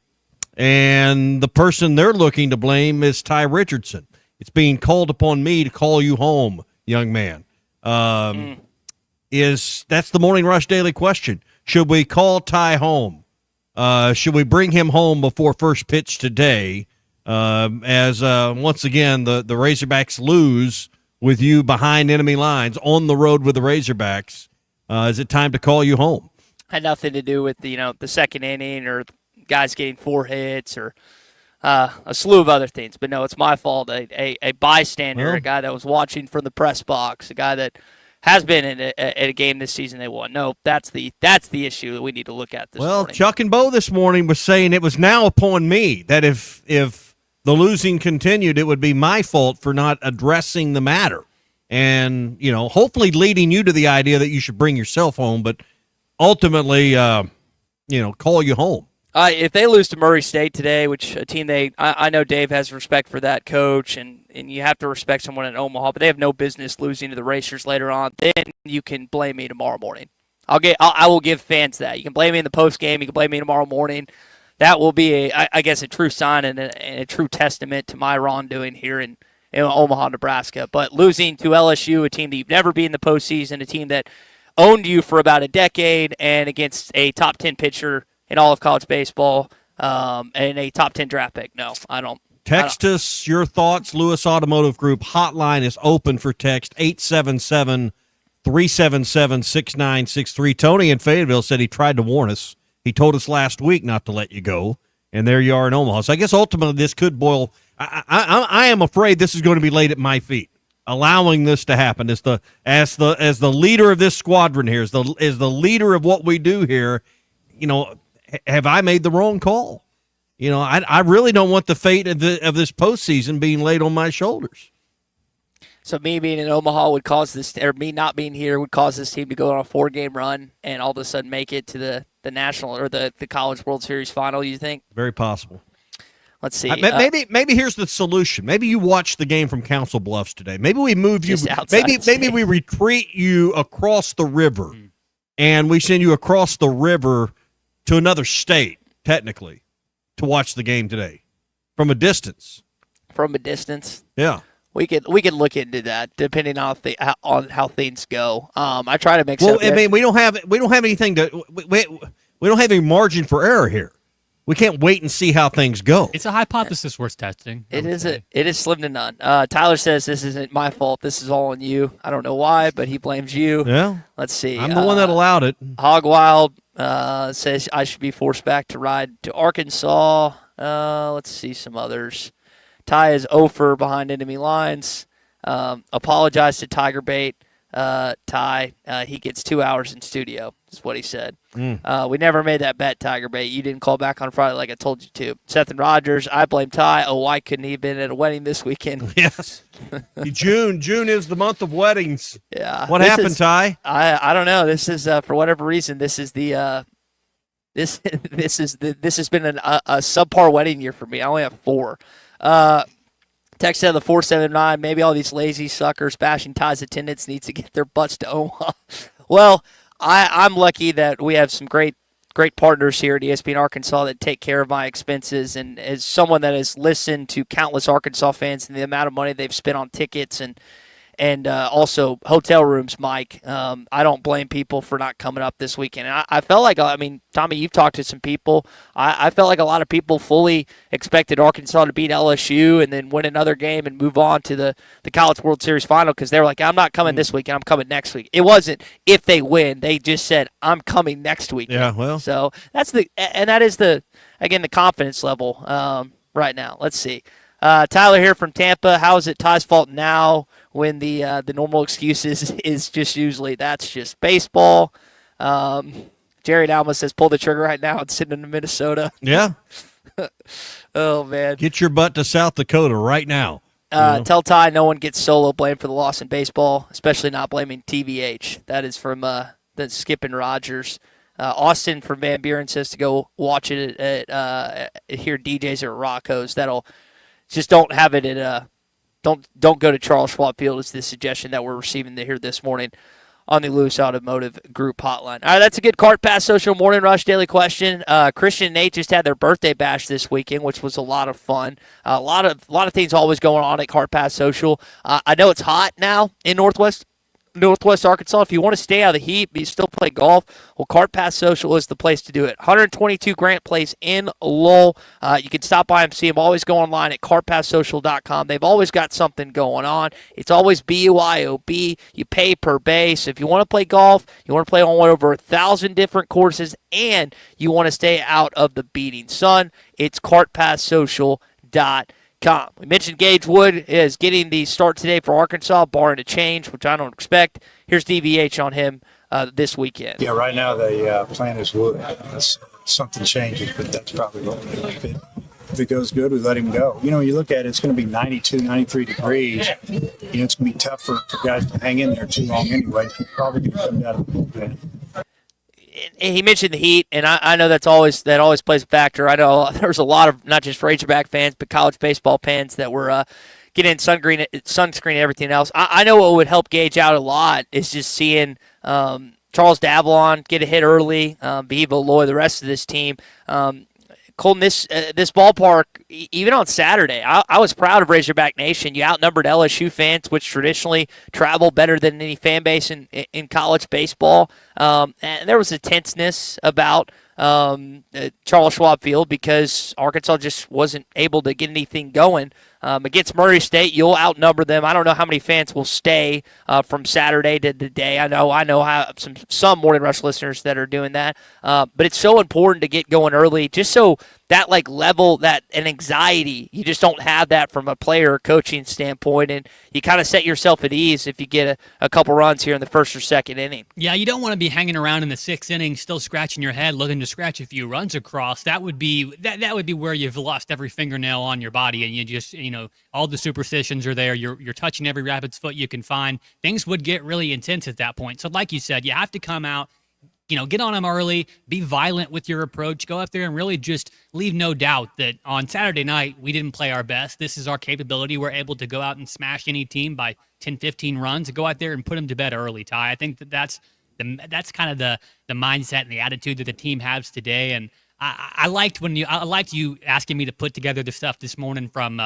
and the person they're looking to blame is Ty Richardson. It's being called upon me to call you home, young man. That's the Morning Rush Daily Question. Should we call Ty home? Should we bring him home before first pitch today? As once again, the Razorbacks lose with you behind enemy lines on the road with the Razorbacks. Is it time to call you home? Had nothing to do with the second inning or guys getting 4 hits or a slew of other things. But no, it's my fault. A bystander, a guy that was watching from the press box, a guy that has been in a game this season they won. No, that's the issue that we need to look at this morning. Well, Chuck and Bo this morning was saying it was now upon me that if the losing continued, it would be my fault for not addressing the matter. And, hopefully leading you to the idea that you should bring yourself home, but ultimately, call you home. If they lose to Murray State today, which a team I know Dave has respect for that coach, and you have to respect someone in Omaha, but they have no business losing to the Racers later on, then you can blame me tomorrow morning. I will give fans that. You can blame me in the post game. You can blame me tomorrow morning. That will be a true sign and a true testament to my wrongdoing here in Omaha, Nebraska. But losing to LSU, a team that you've never beat in the postseason, a team that owned you for about a decade, and against a top 10 pitcher in all of college baseball, and a top 10 draft pick. No, I don't. Text us your thoughts. Lewis Automotive Group hotline is open for text, 877-377-6963. Tony in Fayetteville said he tried to warn us. He told us last week not to let you go, and there you are in Omaha. So I guess ultimately this could boil. I am afraid this is going to be laid at my feet, allowing this to happen as the leader of this squadron here, as the leader of what we do here. Have I made the wrong call? I really don't want the fate of this postseason being laid on my shoulders. So me being in Omaha would cause this, or me not being here would cause this team to go on a 4-game run and all of a sudden make it to the national or the College World Series final, you think? Very possible. Let's see. Maybe here's the solution. Maybe you watch the game from Council Bluffs today. Maybe we move you. Maybe we retreat you across the river, and we send you across the river to another state, technically, to watch the game today from a distance. From a distance, yeah. We could look into that depending on how things go. I try to mix. Well, I mean, we don't have anything to. We don't have any margin for error here. We can't wait and see how things go. It's a hypothesis worth testing. It is slim to none. Tyler says this isn't my fault. This is all on you. I don't know why, but he blames you. Yeah. Let's see. I'm the one that allowed it. Hog Wild says I should be forced back to ride to Arkansas. Let's see some others. Ty is 0 for behind enemy lines. Apologize to Tiger Bait. Ty, he gets 2 hours in studio, is what he said. We never made that bet, Tiger Bait. You didn't call back on Friday like I told you to. Seth and Rogers, I blame Ty. Oh, why couldn't he have been at a wedding this weekend? Yes. June is the month of weddings. Yeah. What happened, Ty? I don't know. This is for whatever reason. This is the this has been a subpar wedding year for me. I only have 4. Text out of the 479. Maybe all these lazy suckers bashing Ty's attendance needs to get their butts to Omaha. Well, I'm lucky that we have some great partners here at ESPN Arkansas that take care of my expenses. And as someone that has listened to countless Arkansas fans and the amount of money they've spent on tickets and also hotel rooms, Mike, I don't blame people for not coming up this weekend. And I felt like, I mean, Tommy, you've talked to some people. I felt like a lot of people fully expected Arkansas to beat LSU and then win another game and move on to the College World Series final because they were like, I'm not coming this weekend, I'm coming next week. It wasn't if they win. They just said, I'm coming next weekend. Yeah, well. So that is the confidence level right now. Let's see. Tyler here from Tampa. How is it Ty's fault now when the normal excuses is just usually that's just baseball? Jerry Alma says pull the trigger right now and send him to Minnesota. Yeah. Oh, man. Get your butt to South Dakota right now. Tell Ty no one gets solo blame for the loss in baseball, especially not blaming TVH. That is from the Skip and Rogers. Austin from Van Buren says to go watch it at hear DJs at Rocco's. That'll just don't have it at don't go to Charles Schwab Field is the suggestion that we're receiving here this morning on the Lewis Automotive Group hotline. All right, that's a good Cart Pass Social Morning Rush daily question. Christian and Nate just had their birthday bash this weekend, which was a lot of fun. A lot of things always going on at Cart Pass Social. I know it's hot now in Northwest Arkansas. If you want to stay out of the heat but you still play golf, well, Cart Pass Social is the place to do it. 122 Grant Place in Lowell. You can stop by and see them. Always go online at cartpasssocial.com. They've always got something going on. It's always BYOB. You pay per base. If you want to play golf, you want to play on over 1,000 different courses, and you want to stay out of the beating sun, it's cartpasssocial.com. We mentioned Gage Wood is getting the start today for Arkansas, barring a change, which I don't expect. Here's DVH on him this weekend. Yeah, right now the plan is Wood. Unless something changes, but that's probably what we're doing. If it goes good, we let him go. You know, when you look at it, it's going to be 92, 93 degrees. You know, it's going to be tough for guys to hang in there too long anyway. They're probably going to come down to the bullpen. He mentioned the heat, and I know that always plays a factor. I know there's a lot of not just Razorback fans, but college baseball fans that were getting sunscreen and everything else. I know what would help Gage out a lot is just seeing Charles Davlon get a hit early, Bevo Loy, the rest of this team. Colton, this ballpark, even on Saturday, I was proud of Razorback Nation. You outnumbered LSU fans, which traditionally travel better than any fan base in college baseball. And there was a tenseness about Charles Schwab Field because Arkansas just wasn't able to get anything going. Against Murray State, you'll outnumber them. I don't know how many fans will stay from Saturday to today. I know how some Morning Rush listeners that are doing that. But it's so important to get going early just so that level, that an anxiety, you just don't have that from a player or coaching standpoint, and you kind of set yourself at ease if you get a couple runs here in the first or second inning. Yeah, you don't want to be hanging around in the sixth inning still scratching your head looking to scratch a few runs across. That would be where you've lost every fingernail on your body, and you just, all the superstitions are there. You're touching every rabbit's foot you can find. Things would get really intense at that point. So like you said, you have to come out, get on them early, be violent with your approach, go up there and really just leave no doubt that on Saturday night, we didn't play our best. This is our capability. We're able to go out and smash any team by 10, 15 runs, go out there and put them to bed early, Ty. I think that's kind of the mindset and the attitude that the team has today. And I liked you asking me to put together the stuff this morning from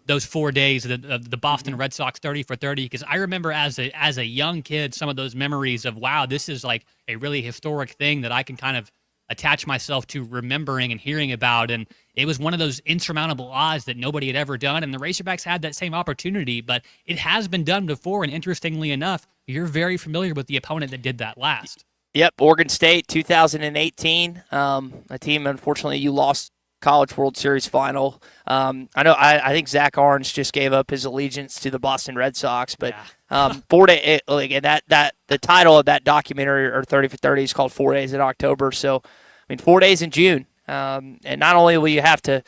those 4 days of the Boston Red Sox 30 for 30, because I remember as a young kid some of those memories of, wow, this is like a really historic thing that I can kind of attach myself to remembering and hearing about. And it was one of those insurmountable odds that nobody had ever done, and the Razorbacks had that same opportunity, but it has been done before, and interestingly enough, you're very familiar with the opponent that did that last. Yep, Oregon State, 2018, a team, unfortunately, you lost College World Series final. I think Zach Arns just gave up his allegiance to the Boston Red Sox, but 4 day, that the title of that documentary or 30 for 30 is called 4 Days in October. So, 4 days in June, and not only will you have to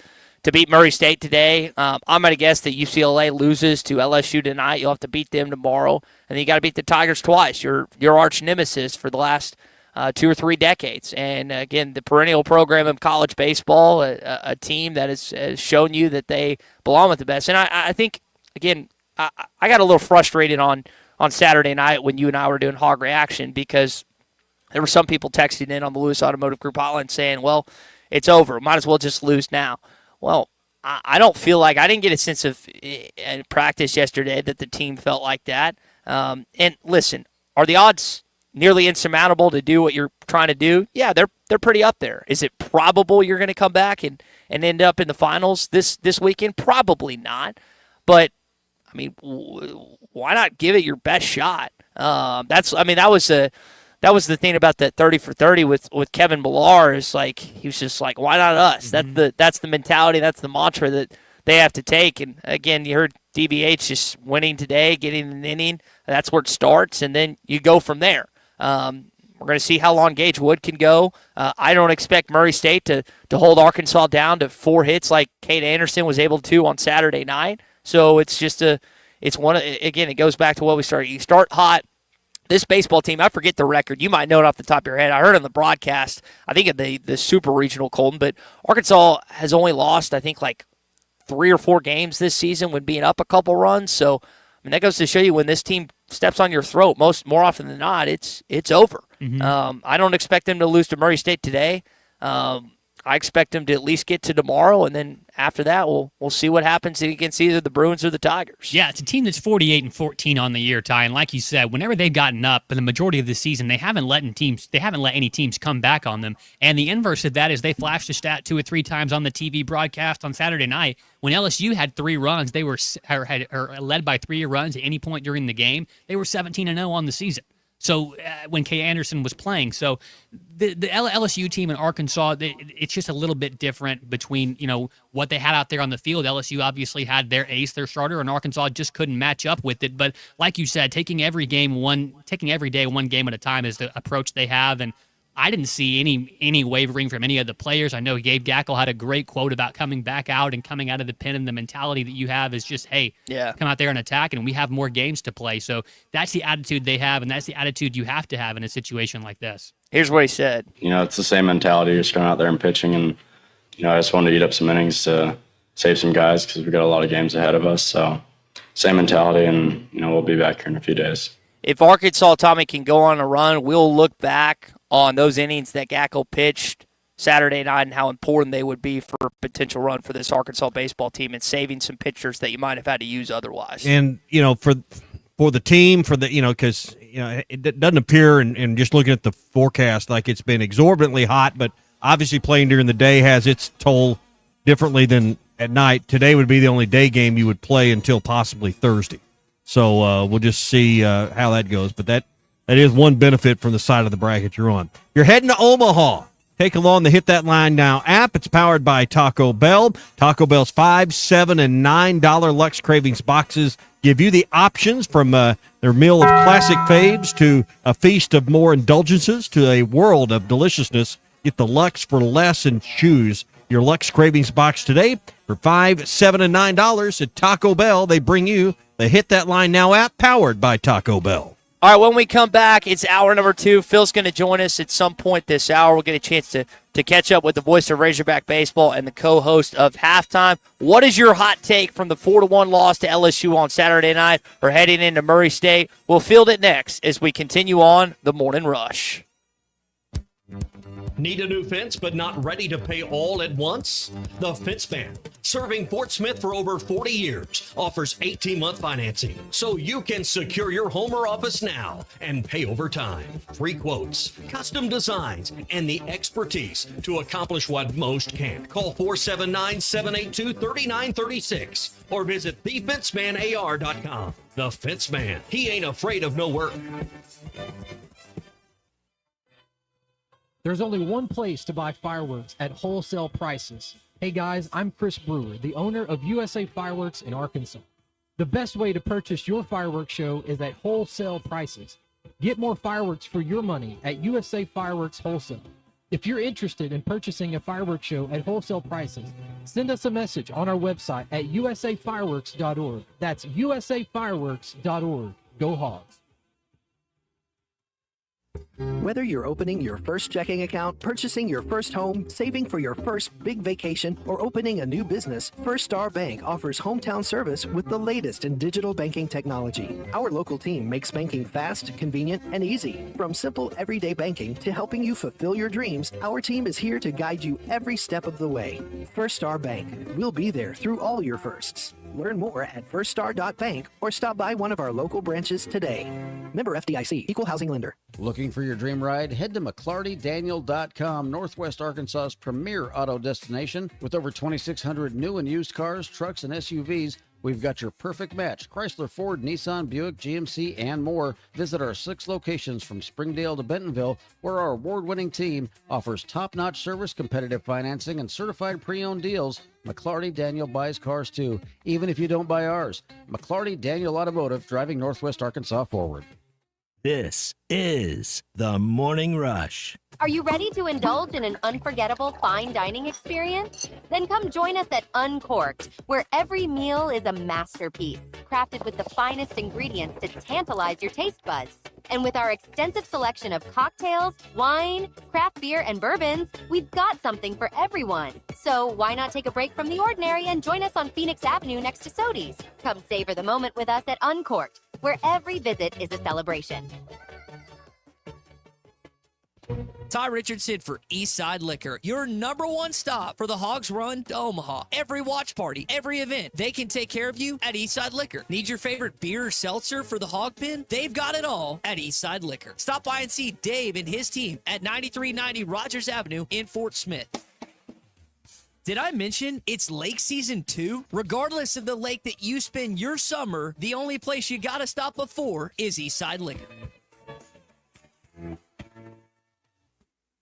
beat Murray State today, I'm going to guess that UCLA loses to LSU tonight. You'll have to beat them tomorrow, and then you got to beat the Tigers twice. Your arch nemesis for the last 2 or 3 decades. And again, the perennial program of college baseball, a team that has shown you that they belong with the best. And I think, again, I got a little frustrated on Saturday night when you and I were doing Hog Reaction because there were some people texting in on the Lewis Automotive Group hotline saying, well, it's over. Might as well just lose now. Well, I don't feel like – I didn't get a sense of practice yesterday that the team felt like that. And listen, are the odds nearly insurmountable to do what you're trying to do? Yeah, they're pretty up there. Is it probable you're going to come back and end up in the finals this weekend? Probably not. But, I mean, why not give it your best shot? That was the thing about that 30 for 30 with Kevin Millar is like he was just like, why not us? That's the mentality, that's the mantra that they have to take. And again, you heard DBH just winning today, getting an inning. That's where it starts, and then you go from there. We're going to see how long Gage Wood can go. I don't expect Murray State to hold Arkansas down to 4 hits like Cade Anderson was able to on Saturday night. So it's just again, it goes back to what we started. You start hot. This baseball team, I forget the record. You might know it off the top of your head. I heard on the broadcast, I think of the Super Regional, Colton, but Arkansas has only lost, I think, like 3 or 4 games this season when being up a couple runs. So, I mean, that goes to show you when this team steps on your throat, more often than not, it's over. I don't expect them to lose to Murray State today. I expect them to at least get to tomorrow, and then after that, we'll see what happens against either the Bruins or the Tigers. Yeah, it's a team that's 48-14 on the year, Ty. And like you said, whenever they've gotten up, for the majority of the season, they haven't let any teams come back on them. And the inverse of that is they flashed a stat 2 or 3 times on the TV broadcast on Saturday night. When LSU had 3 runs, they were led by 3 runs at any point during the game. They were 17-0 on the season. So when Kay Anderson was playing, so the LSU team in Arkansas, it's just a little bit different between what they had out there on the field. LSU obviously had their ace, their starter, and Arkansas just couldn't match up with it. But like you said, taking every day one game at a time is the approach they have, and I didn't see any wavering from any of the players. I know Gabe Gackle had a great quote about coming back out and coming out of the pen, and the mentality that you have is just, hey, come out there and attack, and we have more games to play. So that's the attitude they have, and that's the attitude you have to have in a situation like this. Here's what he said. It's the same mentality. You're just going out there and pitching, and I just wanted to eat up some innings to save some guys because we've got a lot of games ahead of us. So same mentality, and we'll be back here in a few days. If Arkansas, Tommy, can go on a run, we'll look back on those innings that Gackle pitched Saturday night and how important they would be for a potential run for this Arkansas baseball team and saving some pitchers that you might have had to use otherwise. And, for the team, because, it doesn't appear, and just looking at the forecast, like it's been exorbitantly hot, but obviously playing during the day has its toll differently than at night. Today would be the only day game you would play until possibly Thursday. So we'll just see how that goes. But that is one benefit from the side of the bracket you're on. You're heading to Omaha. Take along the Hit That Line Now app. It's powered by Taco Bell. Taco Bell's $5, $7, and $9 Lux Cravings boxes give you the options from their meal of classic faves to a feast of more indulgences to a world of deliciousness. Get the Lux for less and choose your Lux Cravings box today for $5, $7, and $9 at Taco Bell. They bring you the Hit That Line Now app powered by Taco Bell. All right, when we come back, it's hour number 2. Phil's going to join us at some point this hour. We'll get a chance to catch up with the voice of Razorback Baseball and the co-host of Halftime. What is your hot take from the 4-1 loss to LSU on Saturday night or heading into Murray State? We'll field it next as we continue on the Morning Rush. Need a new fence but not ready to pay all at once? The Fence Man, serving Fort Smith for over 40 years, offers 18-month financing so you can secure your home or office now and pay over time. Free quotes, custom designs, and the expertise to accomplish what most can't. Call 479-782-3936 or visit thefencemanAR.com. The Fence Man, he ain't afraid of no work. There's only one place to buy fireworks at wholesale prices. Hey guys, I'm Chris Brewer, the owner of USA Fireworks in Arkansas. The best way to purchase your fireworks show is at wholesale prices. Get more fireworks for your money at USA Fireworks Wholesale. If you're interested in purchasing a fireworks show at wholesale prices, send us a message on our website at usafireworks.org. That's usafireworks.org. Go Hogs. Whether you're opening your first checking account, purchasing your first home, saving for your first big vacation, or opening a new business, First Star Bank offers hometown service with the latest in digital banking technology. Our local team makes banking fast, convenient, and easy. From simple everyday banking to helping you fulfill your dreams, our team is here to guide you every step of the way. First Star Bank. We'll be there through all your firsts. Learn more at firststar.bank or stop by one of our local branches today. Member FDIC, Equal Housing Lender. Looking for your dream ride? Head to McClartyDaniel.com, Northwest Arkansas's premier auto destination. With over 2,600 new and used cars, trucks, and SUVs, we've got your perfect match. Chrysler, Ford, Nissan, Buick, GMC, and more. Visit our 6 locations from Springdale to Bentonville, where our award-winning team offers top-notch service, competitive financing, and certified pre-owned deals. McClarty Daniel buys cars too, even if you don't buy ours. McClarty Daniel Automotive, driving Northwest Arkansas forward. This is the Morning Rush. Are you ready to indulge in an unforgettable fine dining experience? Then come join us at Uncorked, where every meal is a masterpiece, crafted with the finest ingredients to tantalize your taste buds. And with our extensive selection of cocktails, wine, craft beer, and bourbons, we've got something for everyone. So why not take a break from the ordinary and join us on Phoenix Avenue next to Sodi's? Come savor the moment with us at Uncorked, where every visit is a celebration. Ty Richardson for Eastside Liquor, your #1 stop for the Hogs Run to Omaha. Every watch party, every event, they can take care of you at Eastside Liquor. Need your favorite beer or seltzer for the Hog Pen? They've got it all at Eastside Liquor. Stop by and see Dave and his team at 9390 Rogers Avenue in Fort Smith. Did I mention it's lake season 2? Regardless of the lake that you spend your summer, the only place you gotta stop before is Eastside Liquor.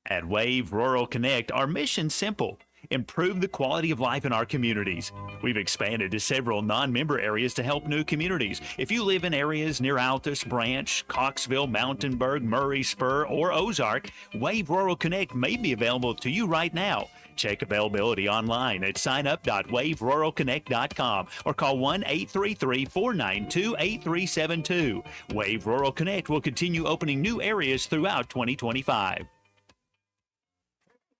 At Wave Rural Connect, our mission's simple: improve the quality of life in our communities. We've expanded to several non-member areas to help new communities. If you live in areas near Altus, Branch, Coxville, Mountainburg, Murray, Spur, or Ozark, Wave Rural Connect may be available to you right now. Check availability online at signup.waveruralconnect.com or call 1-833-492-8372. Wave Rural Connect will continue opening new areas throughout 2025.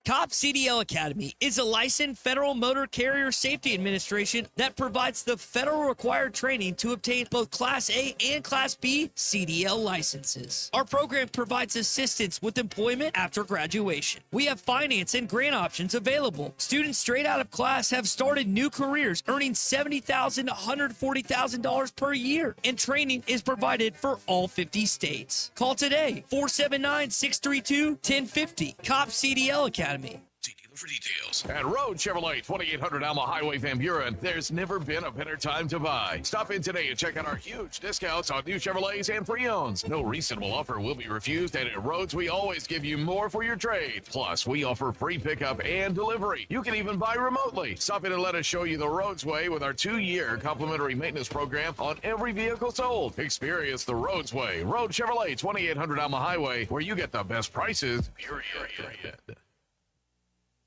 COP CDL Academy is a licensed Federal Motor Carrier Safety Administration that provides the federal required training to obtain both Class A and Class B CDL licenses. Our program provides assistance with employment after graduation. We have finance and grant options available. Students straight out of class have started new careers earning $70,000 to $140,000 per year, and training is provided for all 50 states. Call today, 479-632-1050. COP CDL Academy. For details. At Road Chevrolet, 2800 Alma Highway, Van Buren, there's never been a better time to buy. Stop in today and check out our huge discounts on new Chevrolets and pre-owns. No reasonable offer will be refused, and at Roads, we always give you more for your trade. Plus, we offer free pickup and delivery. You can even buy remotely. Stop in and let us show you the Roads way with our 2-year complimentary maintenance program on every vehicle sold. Experience the Roads way. Road Chevrolet, 2800 Alma Highway, where you get the best prices, period.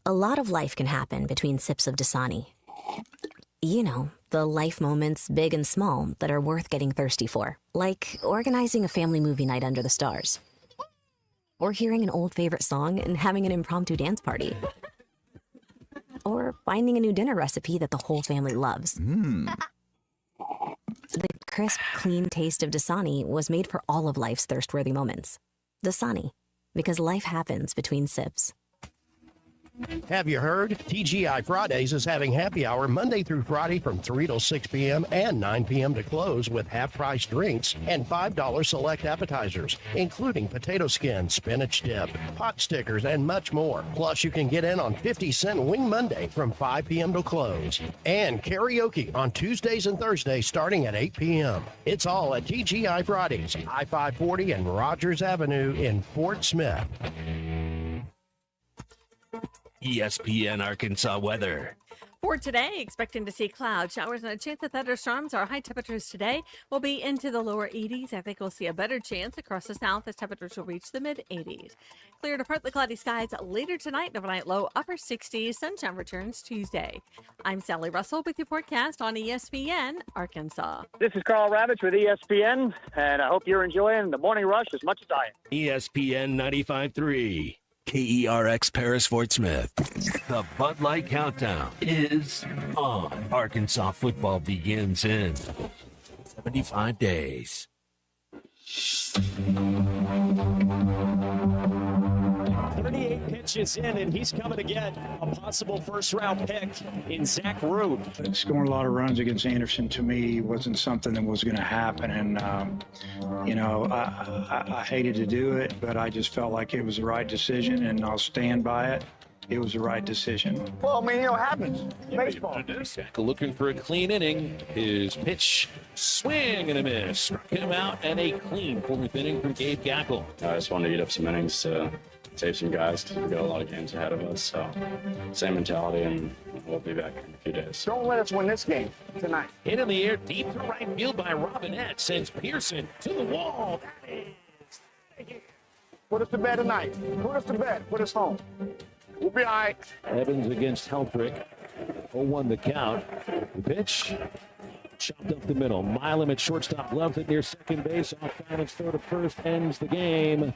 A lot of life can happen between sips of Dasani. You know, the life moments, big and small, that are worth getting thirsty for. Like organizing a family movie night under the stars. Or hearing an old favorite song and having an impromptu dance party. Or finding a new dinner recipe that the whole family loves. The crisp, clean taste of Dasani was made for all of life's thirst-worthy moments. Dasani, because life happens between sips. Have you heard? TGI Fridays is having happy hour Monday through Friday from 3 till 6 p.m. and 9 p.m. to close with half-price drinks and $5 select appetizers, including potato skin, spinach dip, pot stickers, and much more. Plus, you can get in on 50-cent Wing Monday from 5 p.m. to close. And karaoke on Tuesdays and Thursdays starting at 8 p.m. It's all at TGI Fridays, I-540 and Rogers Avenue in Fort Smith. ESPN Arkansas weather. For today, expecting to see clouds, showers, and a chance of thunderstorms. Our high temperatures today will be into the lower 80s. I think we'll see a better chance across the south as temperatures will reach the mid 80s. Clear to partly cloudy skies later tonight, overnight low upper 60s. Sunshine returns Tuesday. I'm Sally Russell with your forecast on ESPN Arkansas. This is Carl Ravitch with ESPN, and I hope you're enjoying the morning rush as much as I am. ESPN 95.3. KERX Paris Fort Smith. The Bud Light Countdown is on. Arkansas football begins in 75 days. 38 pitches in, and he's coming to get a possible first-round pick in Zach Root. Scoring a lot of runs against Anderson to me wasn't something that was going to happen, and I hated to do it, but I just felt like it was the right decision, and I'll stand by it. It was the right decision. Well, I mean, it happens. Baseball. Zach looking for a clean inning. His pitch, swing and a miss. Struck him out, and a clean fourth inning from Gabe Gackel. I just wanted to eat up some innings to save some guys because we've got a lot of games ahead of us. So same mentality, and we'll be back in a few days. Don't let us win this game tonight. Hit in the air, deep to right field by Robinette. Sends Pearson to the wall. That is. Put us to bed tonight. Put us to bed. Put us home. We'll be all right. Evans against Helfrich. 0-1 the count. The pitch. Chopped up the middle. Milam at shortstop. Loves it near second base. Off balance throw to first. Ends the game.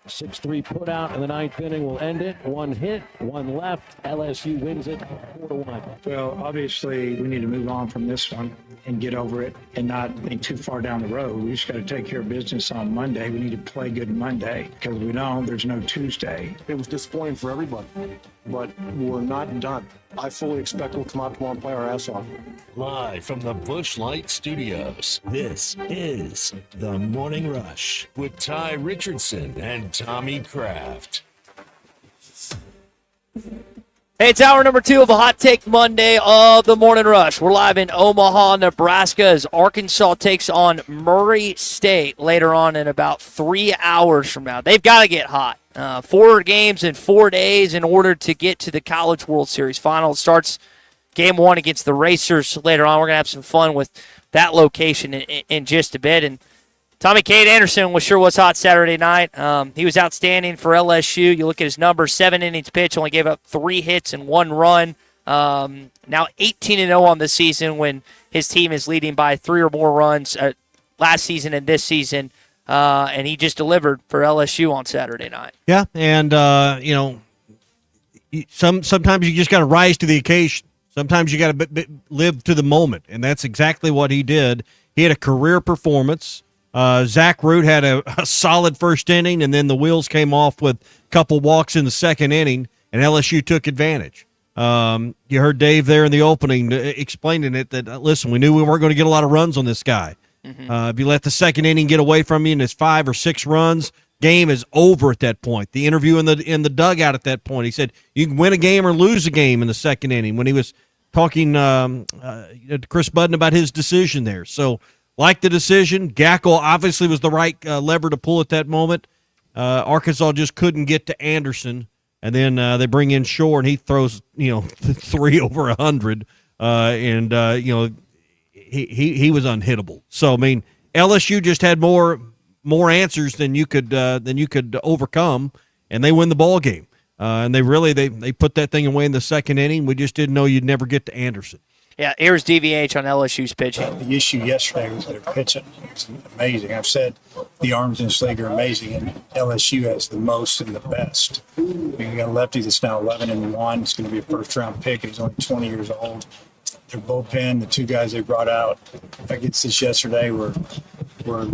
6-3 put out in the ninth inning will end it. One hit, one left. LSU wins it 4-1. Well, obviously, we need to move on from this one and get over it and not think too far down the road. We just got to take care of business on Monday. We need to play good Monday because we know there's no Tuesday. It was disappointing for everybody, but we're not done. I fully expect we'll come out tomorrow and play our ass off. Live from the Busch Light Studios, this is The Morning Rush with Ty Richardson and Tommy Kraft. Hey, it's hour number 2 of a Hot Take Monday of The Morning Rush. We're live in Omaha, Nebraska as Arkansas takes on Murray State later on in about 3 hours from now. They've got to get hot. 4 games in 4 days in order to get to the College World Series final. It starts game 1 against the Racers later on. We're going to have some fun with that location in just a bit. And Tommy Cade Anderson was sure was hot Saturday night. He was outstanding for LSU. You look at his numbers, 7 innings pitched, only gave up 3 hits and 1 run. Now 18-0 on the season when his team is leading by 3 or more runs last season and this season. And he just delivered for LSU on Saturday night. Yeah, and, sometimes you just got to rise to the occasion. Sometimes you got to live to the moment, and that's exactly what he did. He had a career performance. Zach Root had a solid first inning, and then the wheels came off with a couple walks in the second inning, and LSU took advantage. You heard Dave there in the opening explaining it that, listen, we knew we weren't going to get a lot of runs on this guy. Mm-hmm. If you let the second inning get away from you and it's 5 or 6 runs, game is over at that point. The interview in the dugout at that point, he said you can win a game or lose a game in the second inning when he was talking to Chris Budden about his decision there. So, like the decision, Gackel obviously was the right lever to pull at that moment. Arkansas just couldn't get to Anderson, and then they bring in Shore, and he throws 3 over 100, He was unhittable. So I mean, LSU just had more answers than you could overcome, and they win the ball game. And they put that thing away in the second inning. We just didn't know you'd never get to Anderson. Yeah, here's DVH on LSU's pitching. The issue yesterday was their pitching. It's amazing. I've said the arms in this league are amazing, and LSU has the most and the best. You got a lefty that's now 11-1. It's going to be a first-round pick, and he's only 20 years old. Their bullpen, the 2 guys they brought out against this yesterday were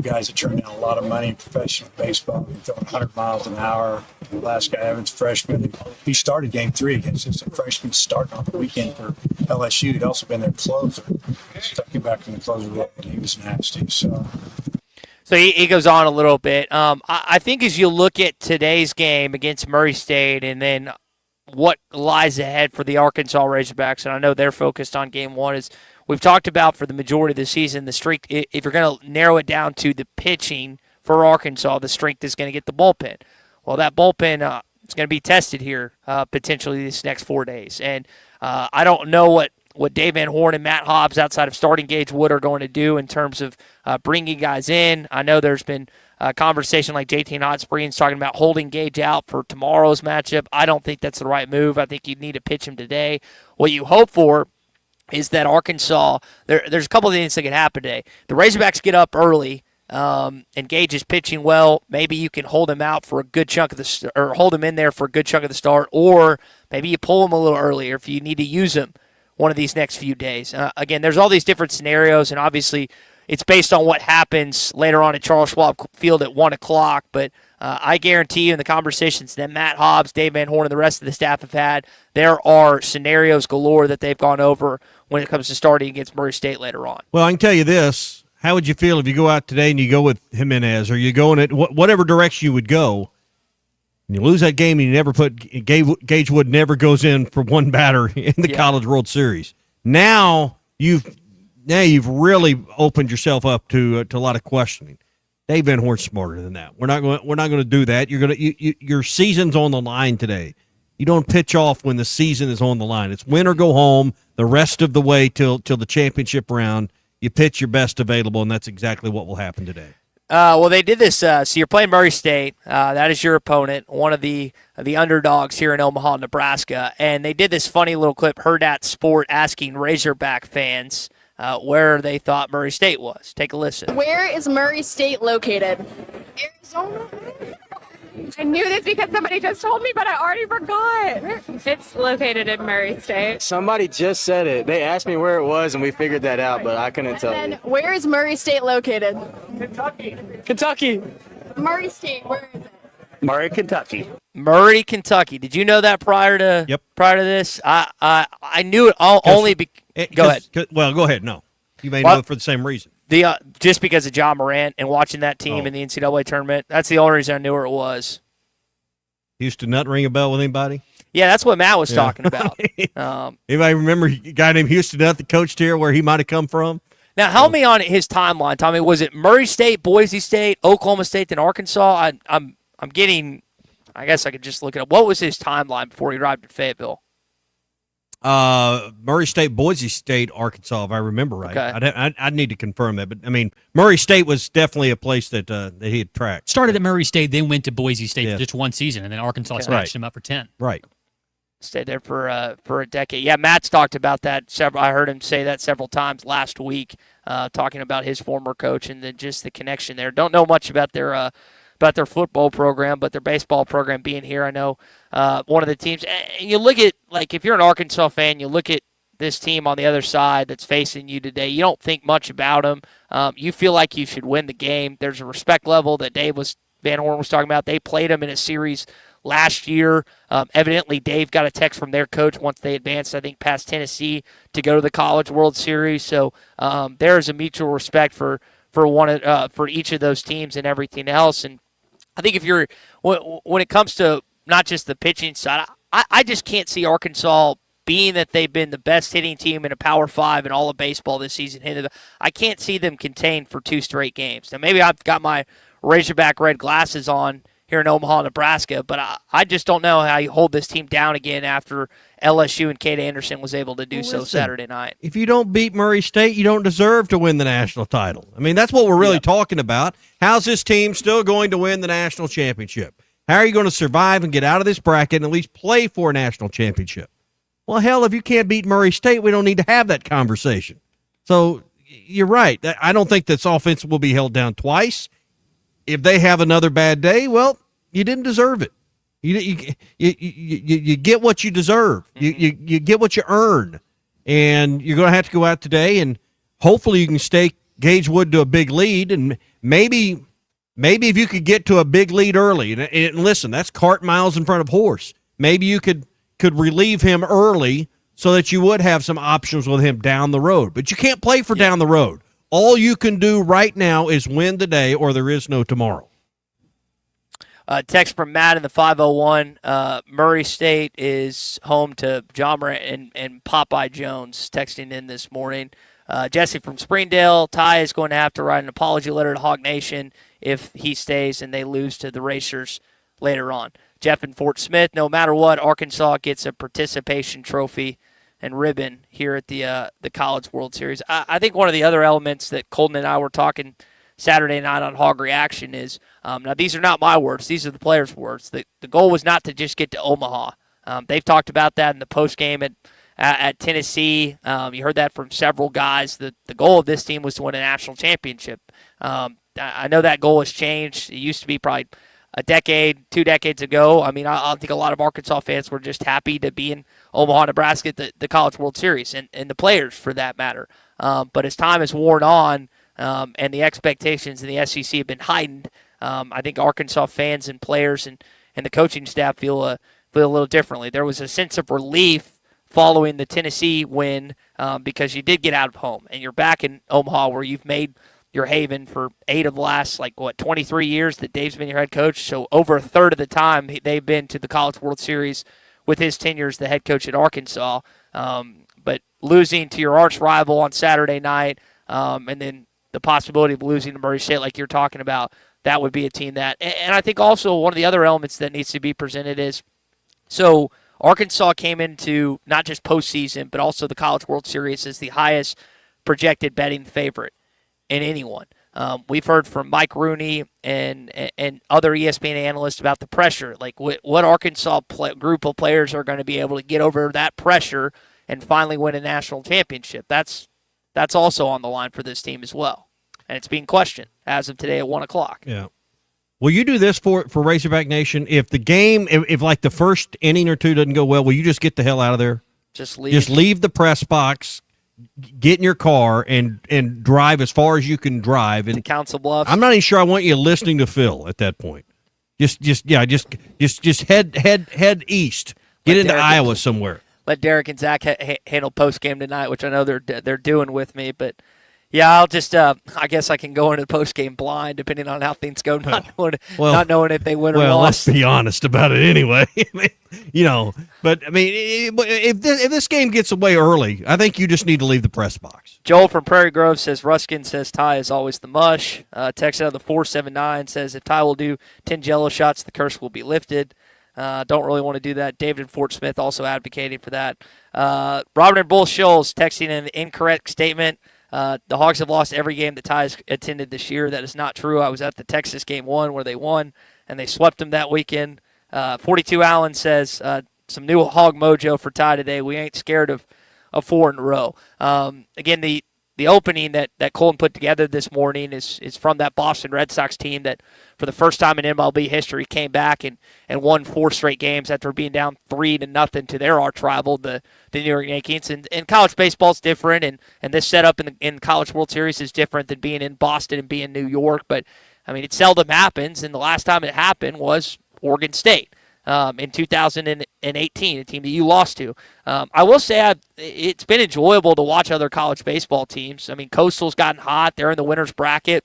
guys that turned down a lot of money in professional baseball. They're throwing 100 miles an hour. The last guy, Evans, freshman, he started game 3 against us. A freshman starting on the weekend for LSU. He'd also been their closer. Stuck him back in the closer role, and he was nasty. So he goes on a little bit. I think as you look at today's game against Murray State and then what lies ahead for the Arkansas Razorbacks, and I know they're focused on game 1, is we've talked about for the majority of the season, the strength, if you're going to narrow it down to the pitching for Arkansas, the strength is going to get the bullpen. Well, that bullpen is going to be tested here potentially these next 4 days. And I don't know what what Dave Van Horn and Matt Hobbs, outside of starting Gage Wood, are going to do in terms of bringing guys in. I know there's been a conversation like JT Hot Springs talking about holding Gage out for tomorrow's matchup. I don't think that's the right move. I think you need to pitch him today. What you hope for is that Arkansas, there's a couple of things that can happen today. The Razorbacks get up early, and Gage is pitching well. Maybe you can hold him out for a good chunk of or hold him in there for a good chunk of the start, or maybe you pull him a little earlier if you need to use him one of these next few days. Again, there's all these different scenarios, and obviously it's based on what happens later on at Charles Schwab Field at 1 o'clock, but I guarantee you in the conversations that Matt Hobbs, Dave Van Horn, and the rest of the staff have had, there are scenarios galore that they've gone over when it comes to starting against Murray State later on. Well, I can tell you this. How would you feel if you go out today and you go with Jimenez, or you go in it whatever direction you would go, and you lose that game and you never put Gage Wood never goes in for one batter in the College World Series. Now you've really opened yourself up to a lot of questioning. Dave Van Horn's smarter than that. We're not going to do that. Your season's on the line today. You don't pitch off when the season is on the line. It's win or go home the rest of the way till the championship round. You pitch your best available, and that's exactly what will happen today. Well, they did this. So you're playing Murray State. That is your opponent, one of the underdogs here in Omaha, Nebraska. And they did this funny little clip, Heard at Sport, asking Razorback fans where they thought Murray State was. Take a listen. Where is Murray State located? Arizona. I knew this because somebody just told me, but I already forgot. It's located in Murray State. Somebody just said it. They asked me where it was, and we figured that out, but I couldn't tell you. Where is Murray State located? Kentucky. Murray State, where is it? Murray, Kentucky. Murray, Kentucky. Did you know that prior to this? I knew it only go ahead. Well, go ahead. No, you may know it for the same reason. Just because of John Morant and watching that team in the NCAA tournament, that's the only reason I knew where it was. Houston not ring a bell with anybody? Yeah, that's what Matt was talking about. Anybody remember a guy named Houston Nutt that coached here, where he might have come from? Now, help me on his timeline, Tommy. Was it Murray State, Boise State, Oklahoma State, then Arkansas? I'm getting. I guess I could just look it up. What was his timeline before he arrived at Fayetteville? Murray State, Boise State, Arkansas, if I remember right. Okay. I'd need to confirm that, but I mean, Murray State was definitely a place that he had tracked. Started at Murray State, then went to Boise State for just one season, and then Arkansas snatched him up for 10. Right. Stayed there for a decade. Yeah, Matt's talked about that several. I heard him say that several times last week, talking about his former coach and just the connection there. Don't know much about their football program, but their baseball program being here, I know one of the teams. And you look at, like, if you're an Arkansas fan, you look at this team on the other side that's facing you today. You don't think much about them. You feel like you should win the game. There's a respect level that Van Horn was talking about. They played them in a series last year. Evidently, Dave got a text from their coach once they advanced, I think, past Tennessee to go to the College World Series. So there is a mutual respect for each of those teams and everything else. And I think when it comes to not just the pitching side, I just can't see Arkansas, being that they've been the best hitting team in a Power 5 in all of baseball this season. I can't see them contained for 2 straight games. Now, maybe I've got my Razorback red glasses on here in Omaha, Nebraska, but I just don't know how you hold this team down again after LSU and Kate Anderson was able to do so Saturday night. If you don't beat Murray State, you don't deserve to win the national title. I mean, that's what we're really talking about. How's this team still going to win the national championship? How are you going to survive and get out of this bracket and at least play for a national championship? Well, hell, if you can't beat Murray State, we don't need to have that conversation. So you're right. I don't think this offense will be held down twice. If they have another bad day, well, you didn't deserve it. You get what you deserve. You get what you earn. And you're going to have to go out today, and hopefully you can stake Gage Wood to a big lead. And maybe if you could get to a big lead early, and listen, that's cart miles in front of horse. Maybe you could relieve him early so that you would have some options with him down the road. But you can't play for down the road. All you can do right now is win the day, or there is no tomorrow. Text from Matt in the 501. Murray State is home to John Morant and Popeye Jones texting in this morning. Jesse from Springdale. Ty is going to have to write an apology letter to Hog Nation if he stays and they lose to the Racers later on. Jeff in Fort Smith. No matter what, Arkansas gets a participation trophy ribbon here at the College World Series. I think one of the other elements that Colton and I were talking Saturday night on Hog Reaction is, now these are not my words, these are the players' words. The goal was not to just get to Omaha. They've talked about that in the postgame at Tennessee. You heard that from several guys. The goal of this team was to win a national championship. I know that goal has changed. It used to be probably a decade, 2 decades ago. I mean, I think a lot of Arkansas fans were just happy to be in Omaha, Nebraska at the College World Series, and the players for that matter. But as time has worn on, and the expectations in the SEC have been heightened, I think Arkansas fans and players and the coaching staff feel a little differently. There was a sense of relief following the Tennessee win because you did get out of home, and you're back in Omaha where you've made your haven for 8 of the last, 23 years that Dave's been your head coach. So over a third of the time they've been to the College World Series with his tenure as the head coach at Arkansas. But losing to your arch rival on Saturday night, and then the possibility of losing to Murray State like you're talking about, that would be a team that – and I think also one of the other elements that needs to be presented is, so Arkansas came into not just postseason but also the College World Series as the highest projected betting favorite in anyone. We've heard from Mike Rooney and other ESPN analysts about the pressure, like what Arkansas group of players are going to be able to get over that pressure and finally win a national championship. That's also on the line for this team as well, and it's being questioned as of today at 1:00. Yeah. Will you do this for Razorback Nation? If the game, if like the first inning or two doesn't go well, will you just get the hell out of there? Just leave. Just leave the press box. Get in your car and drive as far as you can drive. And to Council Bluffs. I'm not even sure I want you listening to Phil at that point. Just head east. Get into Iowa somewhere. Let Derek and Zach handle post game tonight, which I know they're doing with me. But yeah, I'll just I guess I can go into the post game blind, depending on how things go, not knowing if they win or well, lost. Let's be honest about it anyway. But I mean, if this game gets away early, I think you just need to leave the press box. Joel from Prairie Grove says Ruskin says Ty is always the mush. Text out of the 479 says if Ty will do 10 Jello shots, the curse will be lifted. Don't really want to do that. David and Fort Smith also advocating for that. Robert and Bull Shoals texting an incorrect statement. The Hogs have lost every game that Ty's attended this year. That is not true. I was at the Texas game 1 where they won, and they swept them that weekend. 42 Allen says some new Hog mojo for Ty today. We ain't scared of 4 in a row. Again, the opening that Colton put together this morning is from that Boston Red Sox team that for the first time in MLB history came back and won 4 straight games after being down 3-0 to their arch rival, the New York Yankees. And college baseball is different, and this setup in College World Series is different than being in Boston and being in New York. But, I mean, it seldom happens, and the last time it happened was Oregon State. In 2018, a team that you lost to. I will say it's been enjoyable to watch other college baseball teams. I mean, Coastal's gotten hot. They're in the winner's bracket.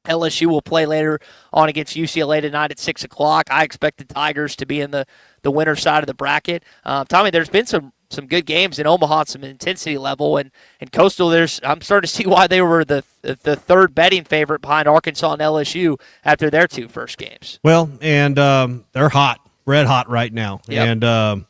LSU will play later on against UCLA tonight at 6 o'clock. I expect the Tigers to be in the winner's side of the bracket. Tommy, there's been some good games in Omaha, some intensity level, and Coastal. I'm starting to see why they were the third betting favorite behind Arkansas and LSU after their 2 first games. Well, and they're hot. Red hot right now. Yep. And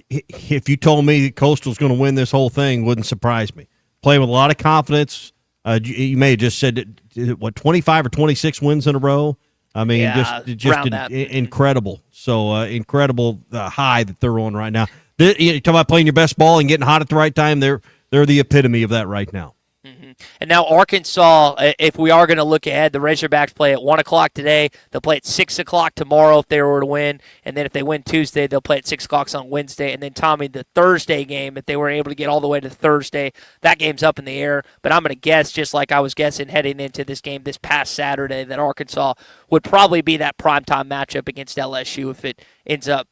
if you told me that Coastal's going to win this whole thing, wouldn't surprise me. Playing with a lot of confidence. You may have just said, 25 or 26 wins in a row? I mean, just incredible. So incredible high that they're on right now. You talk about playing your best ball and getting hot at the right time. They're the epitome of that right now. And now Arkansas, if we are going to look ahead, the Razorbacks play at 1 o'clock today. They'll play at 6 o'clock tomorrow if they were to win. And then if they win Tuesday, they'll play at 6 o'clock on Wednesday. And then, Tommy, the Thursday game, if they were able to get all the way to Thursday, that game's up in the air. But I'm going to guess, just like I was guessing heading into this game this past Saturday, that Arkansas would probably be that primetime matchup against LSU if it ends up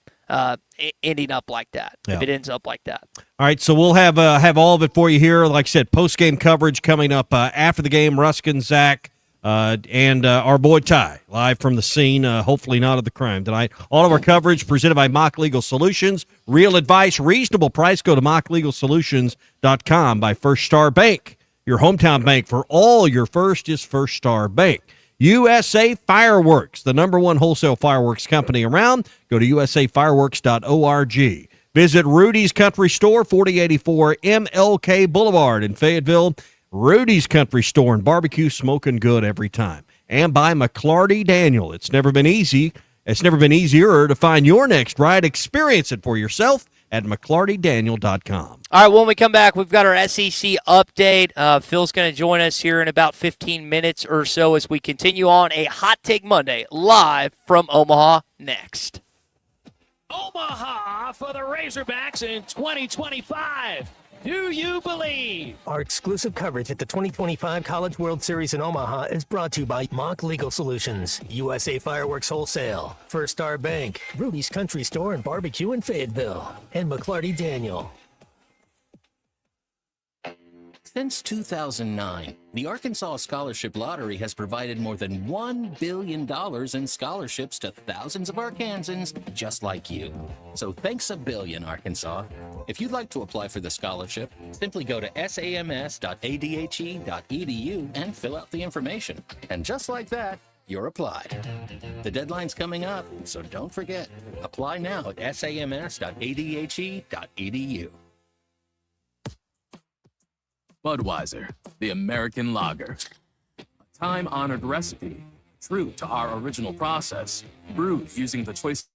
ending up like that. Yeah. If it ends up like that. All right, so we'll have all of it for you here. Like I said, post-game coverage coming up after the game. Ruskin, Zach, and our boy Ty, live from the scene, hopefully not of the crime tonight. All of our coverage presented by Mock Legal Solutions. Real advice, reasonable price. Go to mocklegalsolutions.com by First Star Bank. Your hometown bank for all your first is First Star Bank. USA Fireworks, the #1 wholesale fireworks company around. Go to usafireworks.org. Visit Rudy's Country Store, 4084 MLK Boulevard in Fayetteville. Rudy's Country Store and barbecue smoking good every time. And by McClarty Daniel. It's never been easy. It's never been easier to find your next ride. Experience it for yourself at McClartyDaniel.com. All right, when we come back, we've got our SEC update. Phil's going to join us here in about 15 minutes or so as we continue on a Hot Take Monday live from Omaha next. Omaha for the Razorbacks in 2025. Do you believe? Our exclusive coverage at the 2025 College World Series in Omaha is brought to you by Mock Legal Solutions, USA Fireworks Wholesale, First Star Bank, Rudy's Country Store and Barbecue in Fayetteville, and McClarty Daniel. Since 2009, the Arkansas Scholarship Lottery has provided more than $1 billion in scholarships to thousands of Arkansans just like you. So thanks a billion, Arkansas. If you'd like to apply for the scholarship, simply go to sams.adhe.edu and fill out the information. And just like that, you're applied. The deadline's coming up, so don't forget. Apply now at sams.adhe.edu. Budweiser, the American lager. A time-honored recipe, true to our original process, brewed using the choice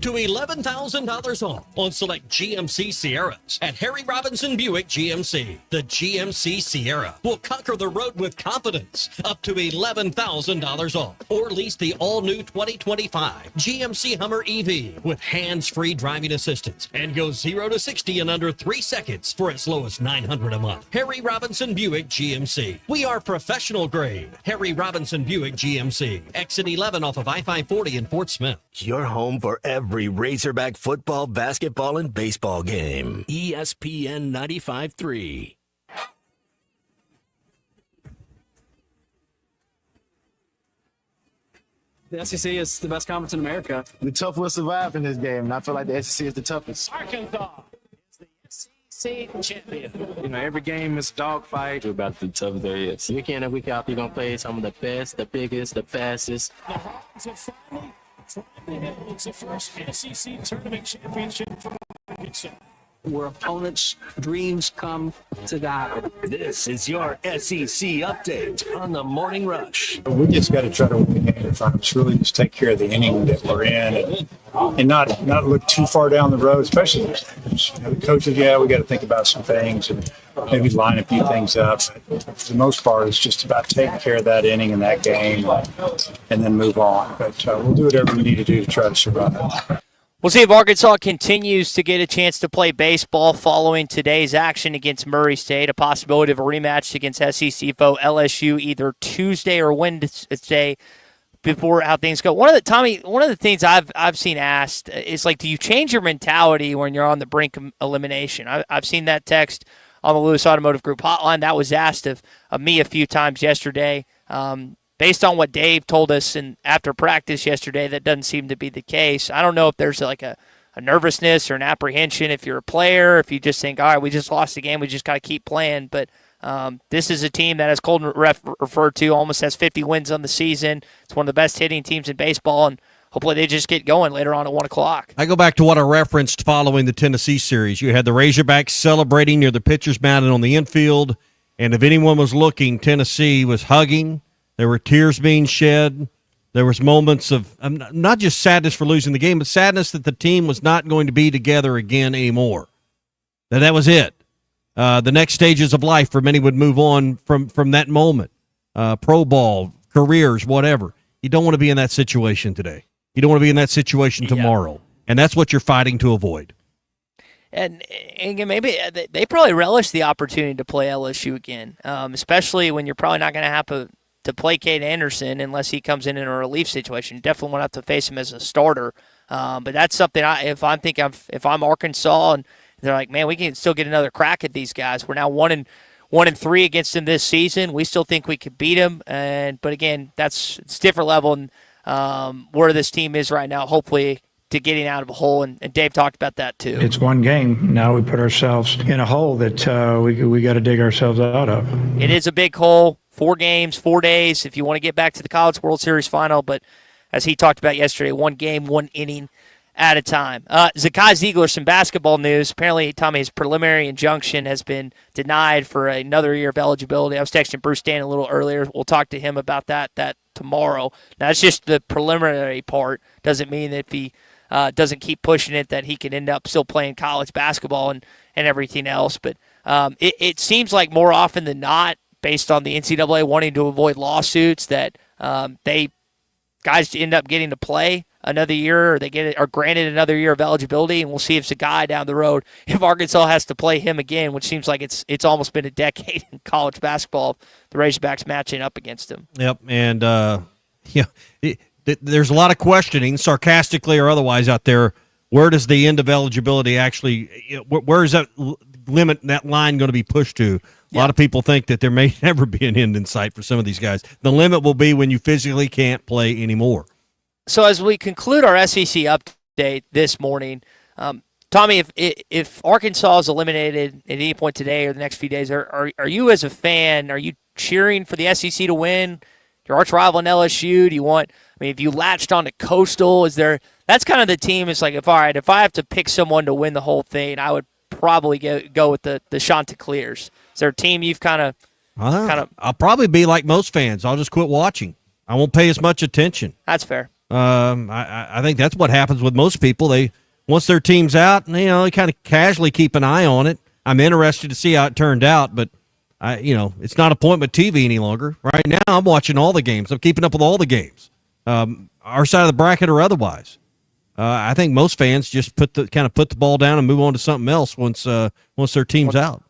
to $11,000 off on select GMC Sierras at Harry Robinson Buick GMC. The GMC Sierra will conquer the road with confidence, up to $11,000 off. Or lease the all-new 2025 GMC Hummer EV with hands-free driving assistance and go 0 to 60 in under 3 seconds for as low as $900 a month. Harry Robinson Buick GMC. We are professional grade. Harry Robinson Buick GMC. Exit 11 off of I-540 in Fort Smith. Your home for every Razorback football, basketball, and baseball game. ESPN 95.3. The SEC is the best conference in America. The tough will survive in this game, and I feel like the SEC is the toughest. Arkansas is the SEC champion. You know, every game is a dogfight. About the tough there is. Week in and week out, you're going to play some of the best, the biggest, the fastest. The Hawks have finally it's the first SEC tournament championship for Arkansas. Where opponents' dreams come to die. This is your SEC update on the Morning Rush. We just got to try to win the game in front of us. Really, just take care of the inning that we're in, and not look too far down the road. Especially the coaches. Yeah, we got to think about some things and maybe line a few things up. But for the most part, it's just about taking care of that inning and that game, and then move on. But we'll do whatever we need to do to try to survive. We'll see if Arkansas continues to get a chance to play baseball following today's action against Murray State, a possibility of a rematch against SEC foe LSU either Tuesday or Wednesday before how things go. One of the things I've seen asked is, like, do you change your mentality when you're on the brink of elimination? I've seen that text on the Lewis Automotive Group hotline. That was asked of me a few times yesterday. Based on what Dave told us and after practice yesterday, that doesn't seem to be the case. I don't know if there's like a nervousness or an apprehension if you're a player, if you just think, all right, we just lost the game, we just got to keep playing. But this is a team that, as Colton referred to, almost has 50 wins on the season. It's one of the best hitting teams in baseball, and hopefully they just get going later on at 1 o'clock. I go back to what I referenced following the Tennessee series. You had the Razorbacks celebrating near the pitcher's mound and on the infield, and if anyone was looking, Tennessee was hugging. There were tears being shed. There was moments of not just sadness for losing the game, but sadness that the team was not going to be together again anymore. That was it. The next stages of life for many would move on from that moment. Pro ball, careers, whatever. You don't want to be in that situation today. You don't want to be in that situation tomorrow. And that's what you're fighting to avoid. And again, maybe they probably relish the opportunity to play LSU again, especially when you're probably not going to have to play Cade Anderson unless he comes in a relief situation. Definitely won't have to face him as a starter. But that's something if I'm Arkansas and they're like, man, we can still get another crack at these guys. We're now 1-3 against them this season. We still think we could beat them. But again, it's a different level and where this team is right now. Hopefully to getting out of a hole, and Dave talked about that too. It's one game. Now we put ourselves in a hole that we got to dig ourselves out of. It is a big hole. 4 games, 4 days if you want to get back to the College World Series final. But as he talked about yesterday, 1 game, 1 inning at a time. Zakai Ziegler, some basketball news. Apparently, Tommy, his preliminary injunction has been denied for another year of eligibility. I was texting Bruce Dan a little earlier. We'll talk to him about that tomorrow. Now, that's just the preliminary part. Doesn't mean that if he doesn't keep pushing it that he can end up still playing college basketball and everything else. But it seems like more often than not, based on the NCAA wanting to avoid lawsuits, that guys end up getting to play another year, or they are granted another year of eligibility, and we'll see if Zakai down the road, if Arkansas has to play him again, which seems like it's almost been a decade in college basketball, the Razorbacks matching up against him. Yep, and there's a lot of questioning, sarcastically or otherwise, out there. Where does the end of eligibility actually? Where is that limit, that line, going to be pushed to? A lot of people think that there may never be an end in sight for some of these guys. The limit will be when you physically can't play anymore. So as we conclude our SEC update this morning, Tommy, if Arkansas is eliminated at any point today or the next few days, are you as a fan, are you cheering for the SEC to win? Your arch rival in LSU? Do you want? I mean, if you latched on to Coastal, that's kind of the team. It's like if I have to pick someone to win the whole thing, I would probably go with the Chanticleers. Is there a team you've kind of? I'll probably be like most fans. I'll just quit watching. I won't pay as much attention. That's fair. I think that's what happens with most people. Once their team's out, they kind of casually keep an eye on it. I'm interested to see how it turned out, but it's not appointment TV any longer. Right now, I'm watching all the games. I'm keeping up with all the games, our side of the bracket or otherwise. I think most fans just put the ball down and move on to something else once their team's out.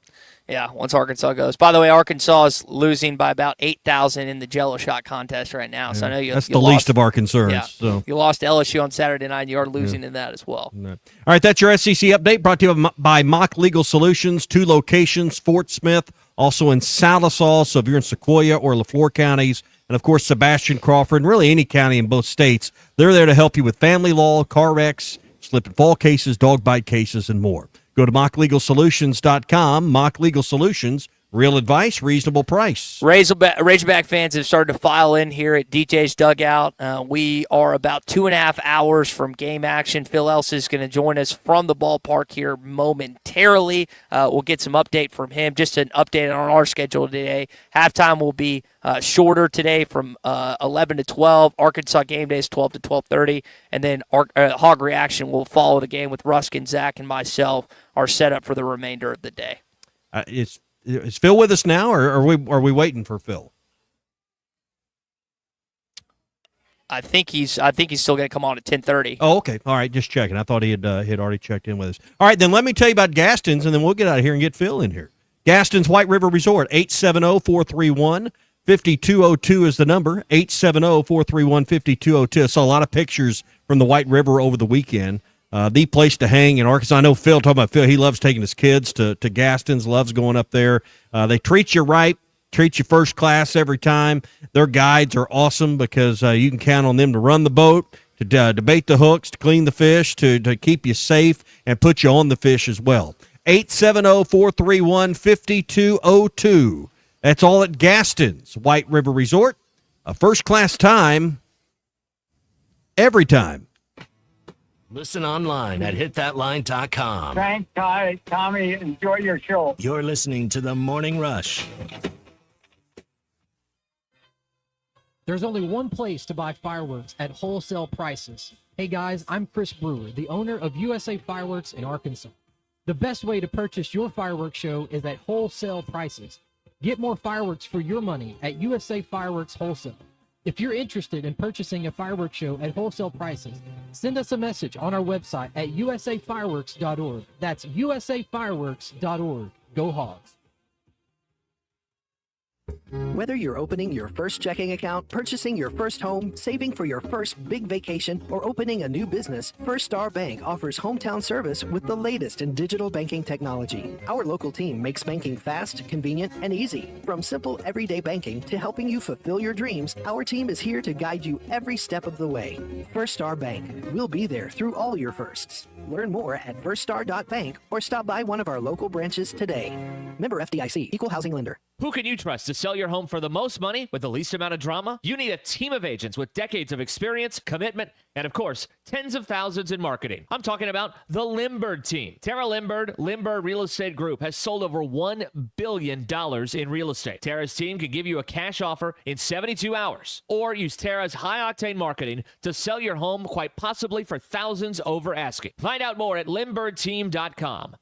Yeah, once Arkansas goes. By the way, Arkansas is losing by about 8,000 in the Jello shot contest right now. So I know that's the least of our concerns. Yeah, so you lost to LSU on Saturday night, and you are losing in that as well. All right, that's your SEC update brought to you by Mock Legal Solutions, 2 locations, Fort Smith, also in Sallisaw, so if you're in Sequoia or LaFleur counties, and of course Sebastian Crawford, and really any county in both states, they're there to help you with family law, car wrecks, slip and fall cases, dog bite cases, and more. Go to mocklegalsolutions.com. Mock Legal Solutions, real advice, reasonable price. Razorback fans have started to file in here at DJ's Dugout. We are about 2.5 hours from game action. Phil Ellis is going to join us from the ballpark here momentarily. We'll get some update from him, just an update on our schedule today. Halftime will be shorter today from 11 to 12. Arkansas game day is 12 to 12:30. And then Hog Reaction will follow the game with Ruskin, Zach, and myself, our setup for the remainder of the day. Is Phil with us now, or are we waiting for Phil? I think he's still going to come on at 10:30. Oh, okay. All right, just checking. I thought he had already checked in with us. All right, then let me tell you about Gaston's, and then we'll get out of here and get Phil in here. Gaston's White River Resort, 870-431-5202 is the number, 870-431-5202. I saw a lot of pictures from the White River over the weekend. The place to hang in Arkansas. I know Phil, talking about Phil, he loves taking his kids to Gaston's, loves going up there. They treat you right, treat you first class every time. Their guides are awesome because you can count on them to run the boat, to bait the hooks, to clean the fish, to keep you safe and put you on the fish as well. 870-431-5202. That's all at Gaston's White River Resort. A first-class time every time. Listen online at hitthatline.com. Thanks, Tommy. Enjoy your show. You're listening to The Morning Rush. There's only one place to buy fireworks at wholesale prices. Hey guys, I'm Chris Brewer, the owner of USA Fireworks in Arkansas. The best way to purchase your fireworks show is at wholesale prices. Get more fireworks for your money at USA Fireworks Wholesale. If you're interested in purchasing a fireworks show at wholesale prices, send us a message on our website at usafireworks.org. That's usafireworks.org. Go Hogs. Whether you're opening your first checking account, purchasing your first home, saving for your first big vacation, or opening a new business, First Star Bank offers hometown service with the latest in digital banking technology. Our local team makes banking fast, convenient, and easy. From simple everyday banking to helping you fulfill your dreams, our team is here to guide you every step of the way. First Star Bank. We'll be there through all your firsts. Learn more at firststar.bank or stop by one of our local branches today. Member FDIC, Equal Housing Lender. Who can you trust to sell your home for the most money with the least amount of drama? You need a team of agents with decades of experience, commitment, and of course, tens of thousands in marketing. I'm talking about the Limbird team. Tara Limbird Real Estate Group has sold over $1 billion in real estate. Tara's team can give you a cash offer in 72 hours or use Tara's high-octane marketing to sell your home quite possibly for thousands over asking. Find out more at limbirdteam.com.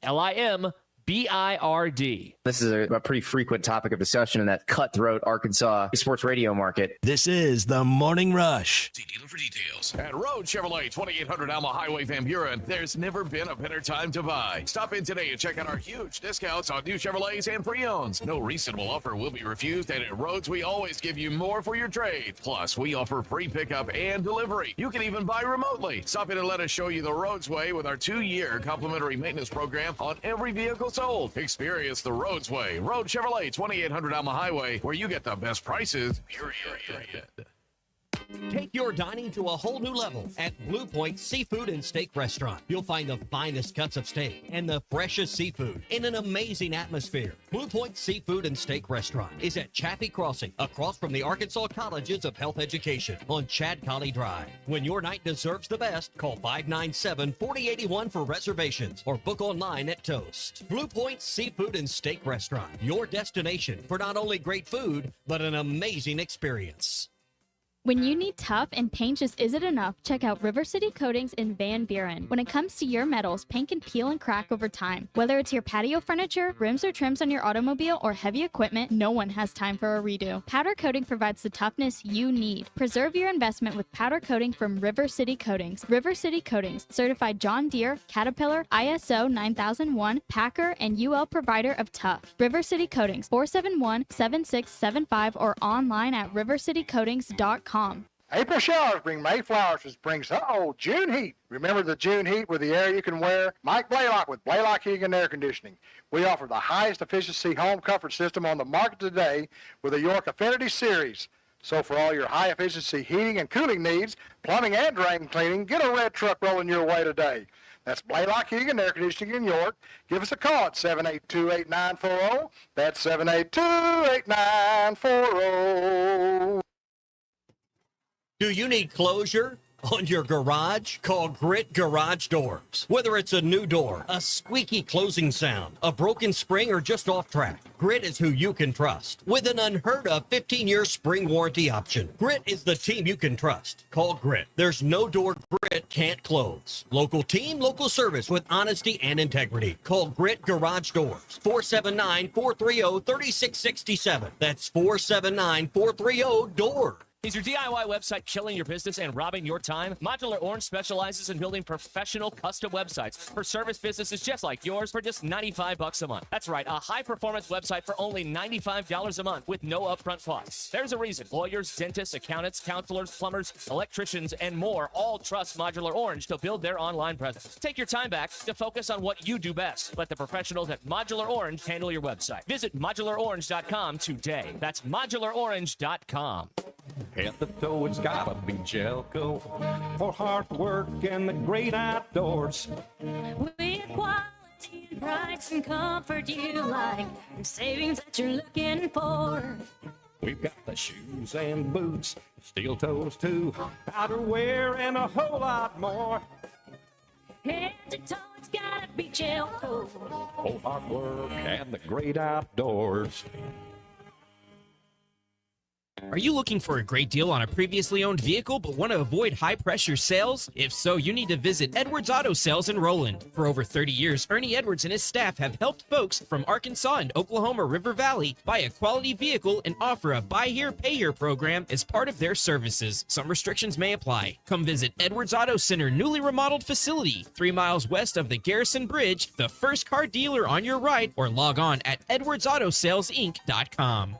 LIMBIRD. This is a pretty frequent topic of discussion in that cutthroat Arkansas sports radio market. This is The Morning Rush. See dealer for details. At Road Chevrolet, 2800 Alma Highway, Van Buren, there's never been a better time to buy. Stop in today and check out our huge discounts on new Chevrolets and pre-owns. No reasonable offer will be refused, and at Roads, we always give you more for your trade. Plus, we offer free pickup and delivery. You can even buy remotely. Stop in and let us show you the Roads way with our 2-year complimentary maintenance program on every vehicle sold. Experience the Roads way. Road Chevrolet, 2800 Alma Highway, where you get the best prices, period. Take your dining to a whole new level at Blue Point Seafood and Steak Restaurant. You'll find the finest cuts of steak and the freshest seafood in an amazing atmosphere. Blue Point Seafood and Steak Restaurant is at Chaffee Crossing, across from the Arkansas Colleges of Health Education on Chad Colley Drive. When your night deserves the best, call 597-4081 for reservations or book online at Toast. Blue Point Seafood and Steak Restaurant, your destination for not only great food, but an amazing experience. When you need tough and paint just isn't enough, check out River City Coatings in Van Buren. When it comes to your metals, paint can peel and crack over time. Whether it's your patio furniture, rims or trims on your automobile, or heavy equipment, no one has time for a redo. Powder coating provides the toughness you need. Preserve your investment with powder coating from River City Coatings. River City Coatings, certified John Deere, Caterpillar, ISO 9001, Packer, and UL provider of tough. River City Coatings, 471-7675 or online at rivercitycoatings.com. April showers bring May flowers, which brings, June heat. Remember the June heat with the air you can wear? Mike Blaylock with Blaylock Heating and Air Conditioning. We offer the highest efficiency home comfort system on the market today with the York Affinity Series. So for all your high efficiency heating and cooling needs, plumbing and drain cleaning, get a red truck rolling your way today. That's Blaylock Heating and Air Conditioning in York. Give us a call at 782-8940. That's 782-8940. Do you need closure on your garage? Call Grit Garage Doors. Whether it's a new door, a squeaky closing sound, a broken spring, or just off track, Grit is who you can trust. With an unheard of 15-year spring warranty option, Grit is the team you can trust. Call Grit. There's no door Grit can't close. Local team, local service with honesty and integrity. Call Grit Garage Doors. 479-430-3667. That's 479-430-DOOR. Is your DIY website killing your business and robbing your time? Modular Orange specializes in building professional custom websites for service businesses just like yours for just $95 a month. That's right, a high-performance website for only $95 a month with no upfront costs. There's a reason. Lawyers, dentists, accountants, counselors, plumbers, electricians, and more all trust Modular Orange to build their online presence. Take your time back to focus on what you do best. Let the professionals at Modular Orange handle your website. Visit modularorange.com today. That's modularorange.com. Head to toe, it's gotta be Jelco for hard work and the great outdoors. With quality and price and comfort you like, and savings that you're looking for. We've got the shoes and boots, steel toes too, outerwear and a whole lot more. Head to toe, it's gotta be Jelco. For hard work and the great outdoors. Are you looking for a great deal on a previously owned vehicle but want to avoid high-pressure sales? If so, you need to visit Edwards Auto Sales in Roland. For over 30 years, Ernie Edwards and his staff have helped folks from Arkansas and Oklahoma River Valley buy a quality vehicle and offer a buy here, pay here program as part of their services. Some restrictions may apply. Come visit Edwards Auto Center newly remodeled facility, 3 miles west of the Garrison Bridge, the first car dealer on your right, or log on at edwardsautosalesinc.com.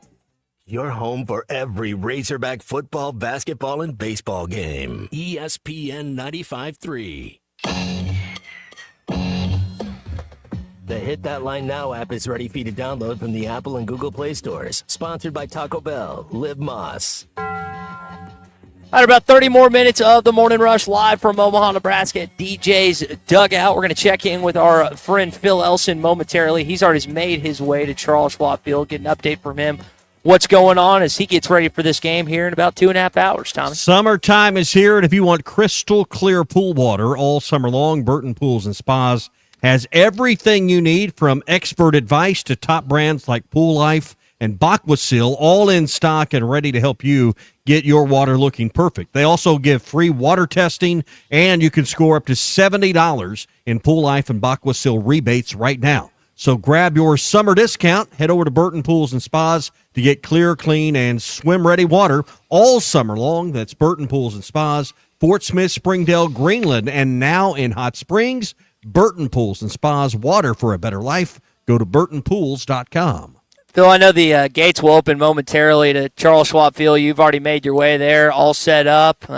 Your home for every Razorback football, basketball, and baseball game. ESPN 95.3. The Hit That Line Now app is ready for you to download from the Apple and Google Play stores. Sponsored by Taco Bell. Live Moss. All right, about 30 more minutes of the Morning Rush live from Omaha, Nebraska at DJ's Dugout. We're going to check in with our friend Phil Elson momentarily. He's already made his way to Charles Schwab Field. Get an update from him. What's going on as he gets ready for this game here in about 2.5 hours, Tommy? Summertime is here, and if you want crystal clear pool water all summer long, Burton Pools and Spas has everything you need, from expert advice to top brands like Pool Life and Aquasil, all in stock and ready to help you get your water looking perfect. They also give free water testing, and you can score up to $70 in Pool Life and Aquasil rebates right now. So grab your summer discount. Head over to Burton Pools and Spas to get clear, clean, and swim-ready water all summer long. That's Burton Pools and Spas, Fort Smith, Springdale, Greenland, and now in Hot Springs. Burton Pools and Spas, water for a better life. Go to burtonpools.com. Phil, I know the gates will open momentarily to Charles Schwab Field. You've already made your way there, all set up.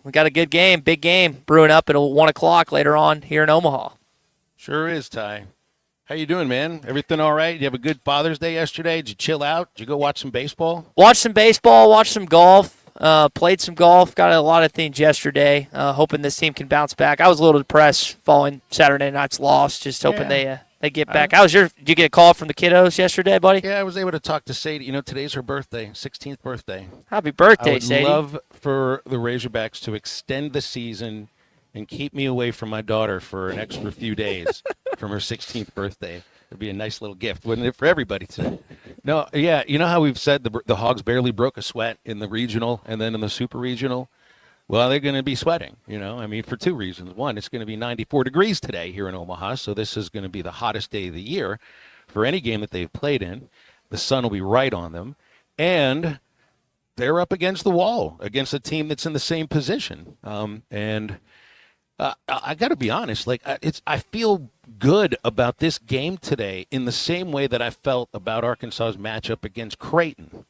We got a good game, big game, brewing up at 1 o'clock later on here in Omaha. Sure is, Ty. How you doing, man? Everything all right? Did you have a good Father's Day yesterday? Did you chill out? Did you go watch some baseball? Watched some baseball, watched some golf, played some golf, got a lot of things yesterday, hoping this team can bounce back. I was a little depressed following Saturday night's loss, just hoping they get back. Did you get a call from the kiddos yesterday, buddy? Yeah, I was able to talk to Sadie. You know, today's her birthday, 16th birthday. Happy birthday, Sadie. I would love for the Razorbacks to extend the season and keep me away from my daughter for an extra few days from her 16th birthday. It'd be a nice little gift, wouldn't it, for everybody today? No, yeah, you know how we've said the Hogs barely broke a sweat in the regional and then in the super regional? Well, they're going to be sweating, I mean, for two reasons. One, it's going to be 94 degrees today here in Omaha, so this is going to be the hottest day of the year for any game that they've played in. The sun will be right on them, and they're up against the wall against a team that's in the same position. I got to be honest, I feel good about this game today in the same way that I felt about Arkansas's matchup against Creighton,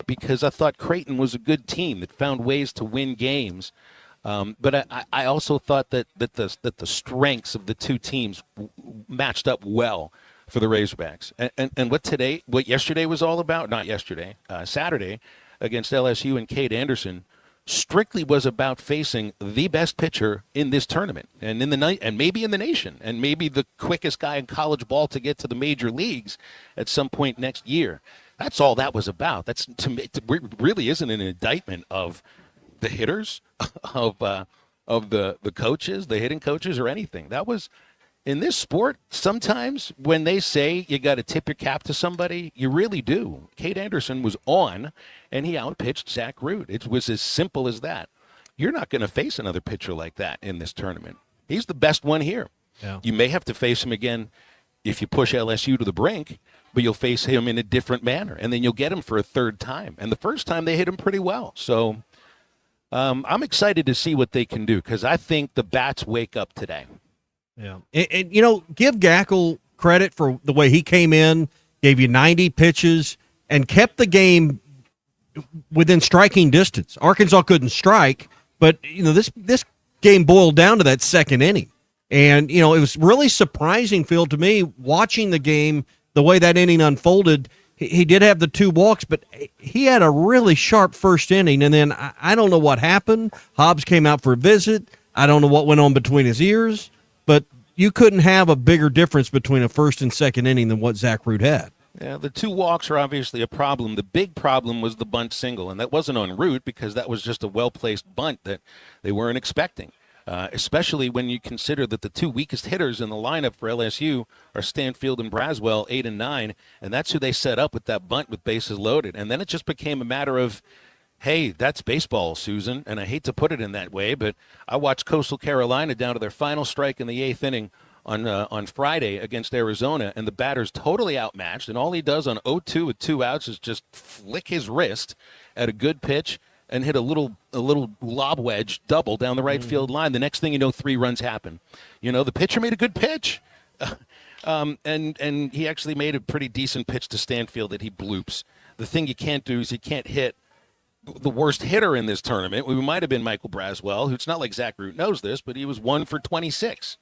because I thought Creighton was a good team that found ways to win games. But I also thought that the strengths of the two teams matched up well for the Razorbacks. And what yesterday was all about, not yesterday, Saturday against LSU and Cade Anderson, strictly was about facing the best pitcher in this tournament and in the night and maybe in the nation and maybe the quickest guy in college ball to get to the major leagues at some point next year. That's all that was about. That's it really isn't an indictment of the hitters, of the coaches, the hitting coaches, or anything. That was in this sport. Sometimes when they say you got to tip your cap to somebody, you really do. Cade Anderson was on, and he outpitched Zach Root. It was as simple as that. You're not going to face another pitcher like that in this tournament. He's the best one here. Yeah. You may have to face him again if you push LSU to the brink, but you'll face him in a different manner, and then you'll get him for a third time. And the first time they hit him pretty well. So I'm excited to see what they can do because I think the bats wake up today. Yeah, and give Gackle credit for the way he came in, gave you 90 pitches, and kept the game within striking distance. Arkansas couldn't strike, but this game boiled down to that second inning, and it was really surprising, Phil, to me watching the game the way that inning unfolded. He did have the two walks, but he had a really sharp first inning, and then I don't know what happened. Hobbs came out for a visit. I don't know what went on between his ears. But you couldn't have a bigger difference between a first and second inning than what Zach Root had. Yeah, the two walks are obviously a problem. The big problem was the bunt single, and that wasn't on Root because that was just a well-placed bunt that they weren't expecting, especially when you consider that the two weakest hitters in the lineup for LSU are Stanfield and Braswell, 8 and 9, and that's who they set up with that bunt with bases loaded. And then it just became a matter of, hey, that's baseball, Susan, and I hate to put it in that way, but I watched Coastal Carolina down to their final strike in the eighth inning on Friday against Arizona, and the batter's totally outmatched, and all he does on 0-2 with 2 outs is just flick his wrist at a good pitch and hit a little lob wedge double down the right field line. The next thing you know, 3 runs happen. The pitcher made a good pitch, and he actually made a pretty decent pitch to Stanfield that he bloops. The thing you can't do is you can't hit the worst hitter in this tournament. We might have been Michael Braswell, who's not like Zach Root knows this, but he was 1 for 26.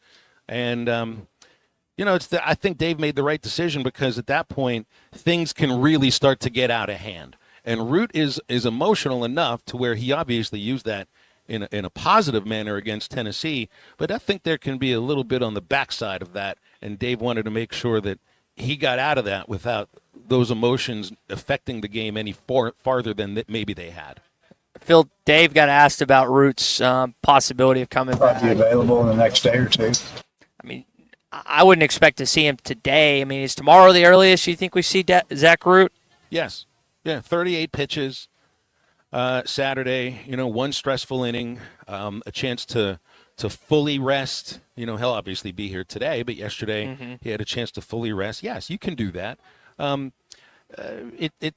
And, I think Dave made the right decision because at that point, things can really start to get out of hand. And Root is emotional enough to where he obviously used that in a positive manner against Tennessee, but I think there can be a little bit on the backside of that, and Dave wanted to make sure that he got out of that without those emotions affecting the game any farther than maybe they had. Phil, Dave got asked about Root's possibility of coming back. Be available in the next day or two. I mean, I wouldn't expect to see him today. I mean, is tomorrow the earliest you think we see Zach Root? Yes. Yeah, 38 pitches Saturday, 1 stressful inning, a chance to fully rest. He'll obviously be here today, but yesterday he had a chance to fully rest. Yes, you can do that. I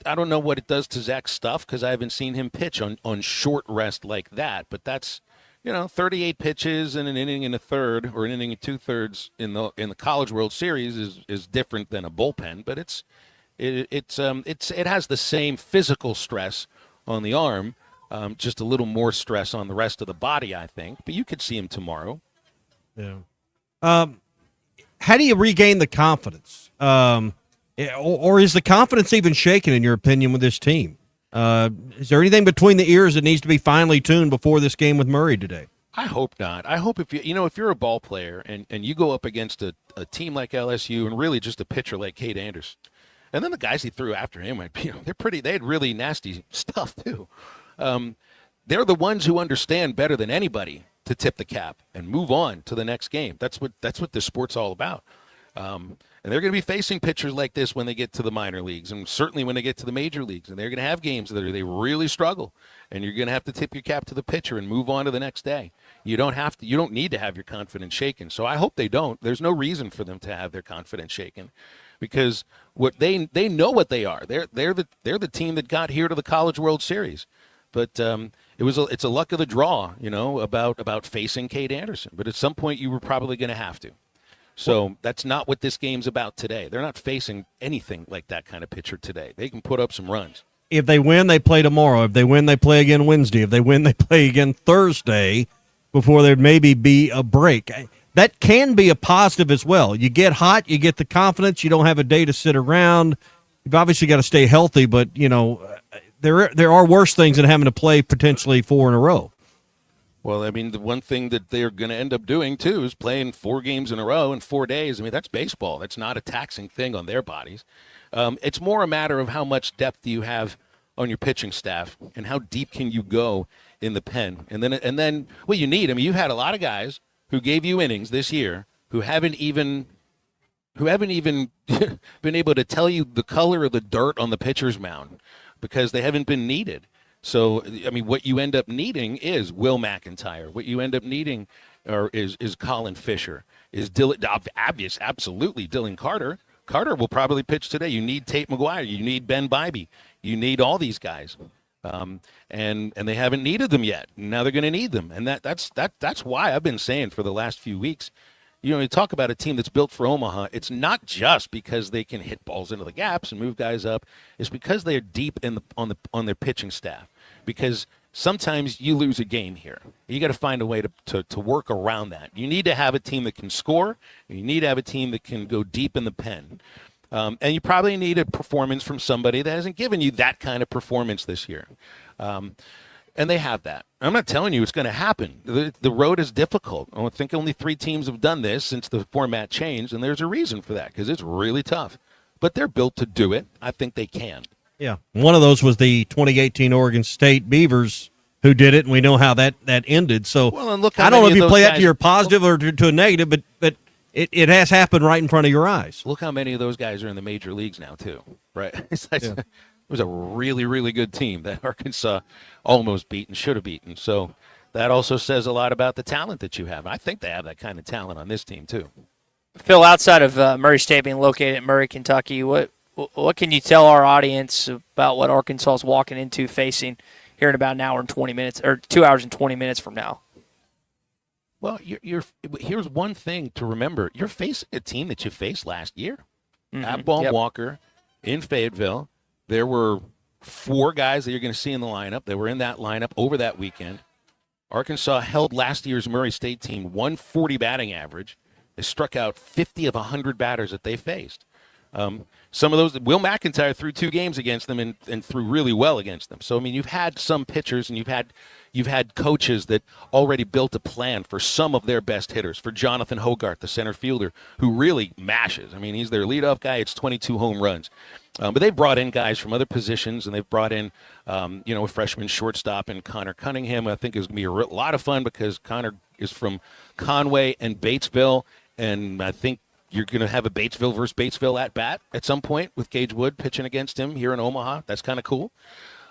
don't know what it does to Zach's stuff because I haven't seen him pitch on short rest like that, but that's 38 pitches in an inning and a third or an inning and 2/3 in the College World Series is different than a bullpen, but it has the same physical stress on the arm, just a little more stress on the rest of the body, I think. But you could see him tomorrow. Yeah. How do you regain the confidence? Or is the confidence even shaken, in your opinion, with this team? Is there anything between the ears that needs to be finely tuned before this game with Murray today? I hope not. I hope if you're a ball player and you go up against a team like LSU and really just a pitcher like Cade Anderson, and then the guys he threw after him, they had really nasty stuff too. They're the ones who understand better than anybody to tip the cap and move on to the next game. That's what this sport's all about. And they're going to be facing pitchers like this when they get to the minor leagues, and certainly when they get to the major leagues. And they're going to have games that they really struggle, and you're going to have to tip your cap to the pitcher and move on to the next day. You don't need to have your confidence shaken. So I hope they don't. There's no reason for them to have their confidence shaken, because what they know what they are. They're the team that got here to the College World Series. But it's a luck of the draw, about facing Cade Anderson. But at some point you were probably going to have to. So that's not what this game's about today. They're not facing anything like that kind of pitcher today. They can put up some runs. If they win, they play tomorrow. If they win, they play again Wednesday. If they win, they play again Thursday before there maybe be a break. That can be a positive as well. You get hot, you get the confidence, you don't have a day to sit around. You've obviously got to stay healthy, but, there are worse things than having to play potentially 4 in a row. Well, I mean, the one thing that they're going to end up doing, too, is playing 4 games in a row in 4 days. I mean, that's baseball. That's not a taxing thing on their bodies. It's more a matter of how much depth you have on your pitching staff and how deep can you go in the pen. And then what you need, I mean, you had a lot of guys who gave you innings this year who haven't even been able to tell you the color of the dirt on the pitcher's mound because they haven't been needed. So, I mean, what you end up needing is Will McIntyre. What you end up needing is Colin Fisher, is absolutely Dylan Carter. Carter will probably pitch today. You need Tate McGuire. You need Ben Bybee. You need all these guys. And they haven't needed them yet. Now they're going to need them. And that's why I've been saying for the last few weeks, you talk about a team that's built for Omaha. It's not just because they can hit balls into the gaps and move guys up. It's because they're deep on their pitching staff. Because sometimes you lose a game here. You got to find a way to work around that. You need to have a team that can score. And you need to have a team that can go deep in the pen. And you probably need a performance from somebody that hasn't given you that kind of performance this year. And they have that. I'm not telling you it's going to happen. The road is difficult. I think only 3 teams have done this since the format changed, and there's a reason for that because it's really tough. But they're built to do it. I think they can. Yeah. One of those was the 2018 Oregon State Beavers who did it, and we know how that ended. So and look I don't know if you play that to your positive or to a negative, but it has happened right in front of your eyes. Look how many of those guys are in the major leagues now, too, right? It was a really, really good team that Arkansas almost beat and should have beaten. So that also says a lot about the talent that you have. I think they have that kind of talent on this team, too. Phil, outside of Murray State being located in Murray, Kentucky, what can you tell our audience about what Arkansas is walking into facing here in about an hour and 20 minutes, or 2 hours and 20 minutes from now? Well, here's one thing to remember. You're facing a team that you faced last year. At Ball Walker in Fayetteville. There were 4 guys that you're going to see in the lineup. They were in that lineup over that weekend. Arkansas held last year's Murray State team 140 batting average. They struck out 50 of 100 batters that they faced. Some of those, Will McIntyre threw 2 games against them and threw really well against them. So, I mean, you've had some pitchers and you've had coaches that already built a plan for some of their best hitters. For Jonathan Hogarth, the center fielder, who really mashes. I mean, he's their leadoff guy. It's 22 home runs. But they've brought in guys from other positions, and they've brought in, a freshman shortstop in Connor Cunningham. I think is going to be a lot of fun because Connor is from Conway and Batesville, and I think you're going to have a Batesville versus Batesville at bat at some point with Gage Wood pitching against him here in Omaha. That's kind of cool.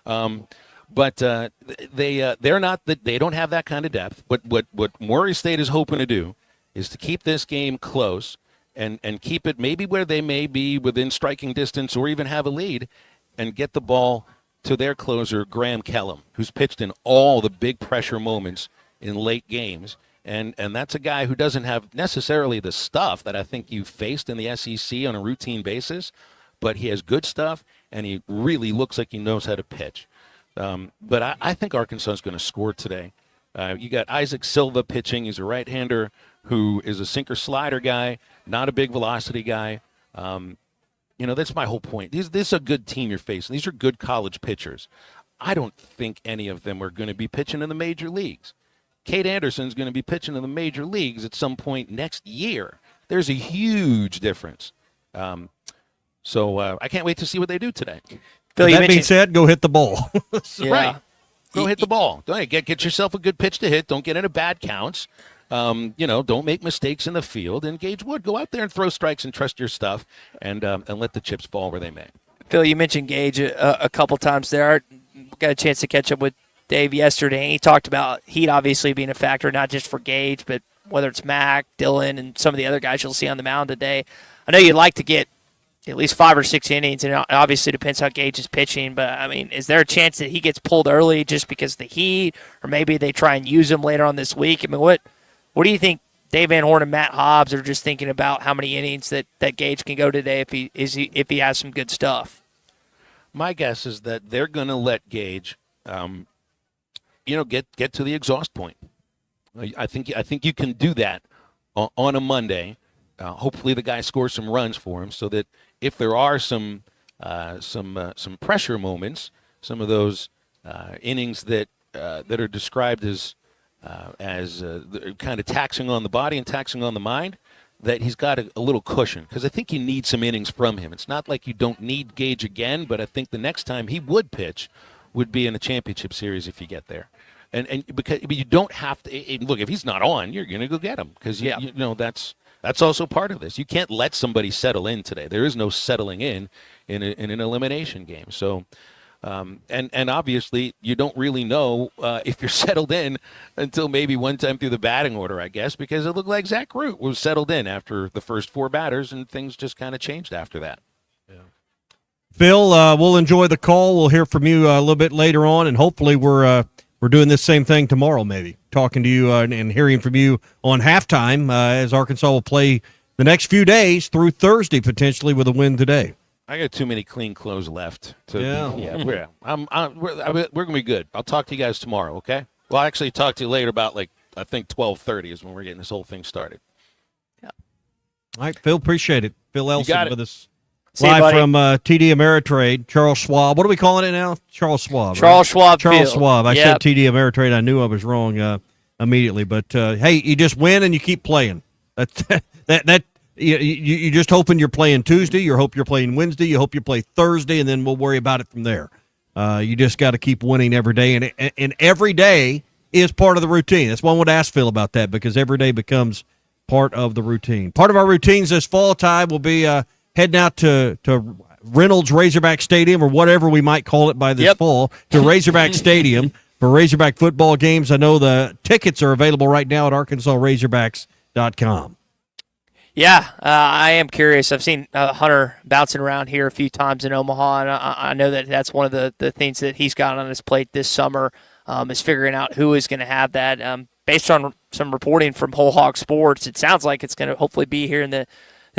But they're not that they don't have that kind of depth. What Murray State is hoping to do is to keep this game close and keep it maybe where they may be within striking distance or even have a lead and get the ball to their closer, Graham Kellum, who's pitched in all the big pressure moments in late games. And that's a guy who doesn't have necessarily the stuff that I think you faced in the SEC on a routine basis, but he has good stuff, and he really looks like he knows how to pitch. But I think Arkansas is going to score today. You got Isaac Silva pitching. He's a right-hander who is a sinker-slider guy, not a big velocity guy. That's my whole point. This is a good team you're facing. These are good college pitchers. I don't think any of them are going to be pitching in the major leagues. Cade Anderson's going to be pitching in the major leagues at some point next year. There's a huge difference. So I can't wait to see what they do today. Phil, that being said, go hit the ball. Right. Go hit the ball. Get yourself a good pitch to hit. Don't get into bad counts. Don't make mistakes in the field. And Gage Wood, go out there and throw strikes and trust your stuff and let the chips fall where they may. Phil, you mentioned Gage a couple times there. Got a chance to catch up with Dave yesterday, and he talked about heat obviously being a factor, not just for Gage, but whether it's Mac, Dylan, and some of the other guys you'll see on the mound today. I know you'd like to get at least 5 or 6 innings, and it obviously depends how Gage is pitching, but, I mean, is there a chance that he gets pulled early just because of the heat, or maybe they try and use him later on this week? I mean, what do you think Dave Van Horn and Matt Hobbs are just thinking about how many innings that Gage can go today if he has some good stuff? My guess is that they're going to let Gage get to the exhaust point. I think you can do that on a Monday. Hopefully the guy scores some runs for him so that if there are some pressure moments, some of those innings that are described as kind of taxing on the body and taxing on the mind, that he's got a little cushion, because I think you need some innings from him. It's not like you don't need Gage again, but I think the next time he would pitch would be in a championship series if you get there. And because you don't have to look, if he's not on, you're going to go get him, because you know that's also part of this. You can't let somebody settle in today. There is no settling in an elimination game. So and obviously you don't really know if you're settled in until maybe one time through the batting order, I guess, because it looked like Zach Root was settled in after the first 4 batters, and things just kind of changed after that. Phil, we'll enjoy the call. We'll hear from you a little bit later on, and hopefully we're doing this same thing tomorrow, maybe talking to you and hearing from you on halftime as Arkansas will play the next few days through Thursday, potentially with a win today. I got too many clean clothes left. We're We're going to be good. I'll talk to you guys tomorrow, okay? Well, I'll actually talk to you later about, I think 12:30 is when we're getting this whole thing started. Yeah. All right, Phil, appreciate it. Phil Elson with us. See you, live from TD Ameritrade, Charles Schwab. What are we calling it now? Charles Schwab. Charles Schwab. Charles Schwab. I said TD Ameritrade. I knew I was wrong immediately, but hey, you just win and you keep playing. That you just hoping you're playing Tuesday. You hope you're playing Wednesday. You hope you play Thursday, and then we'll worry about it from there. You just got to keep winning every day, and every day is part of the routine. That's why I would ask Phil about that, because every day becomes part of the routine. Part of our routines this fall time will be heading out to Reynolds Razorback Stadium, or whatever we might call it by this fall, to Razorback Stadium for Razorback football games. I know the tickets are available right now at ArkansasRazorbacks.com. Yeah, I am curious. I've seen Hunter bouncing around here a few times in Omaha, and I know that that's one of the things that he's got on his plate this summer is figuring out who is going to have that. Based on some reporting from Whole Hog Sports, it sounds like it's going to hopefully be here in the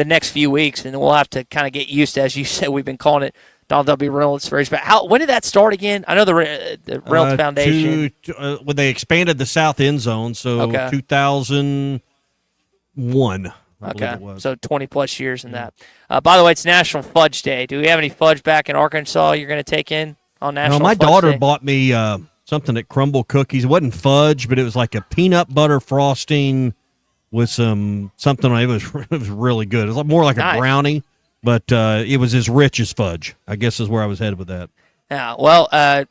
next few weeks, and we'll have to kind of get used to, as you said, we've been calling it Donald W. Reynolds Razorback. When did that start again? I know the Reynolds Foundation. When they expanded the south end zone, so 2001. Okay, so 20-plus years in that. By the way, it's National Fudge Day. Do we have any fudge back in Arkansas you're going to take in on National Fudge Day? My daughter Day? bought me something at Crumble Cookies. It wasn't fudge, but it was like a peanut butter frosting with something on it. It was really good. It was more like a brownie, but it was as rich as fudge, I guess is where I was headed with that. Yeah, well,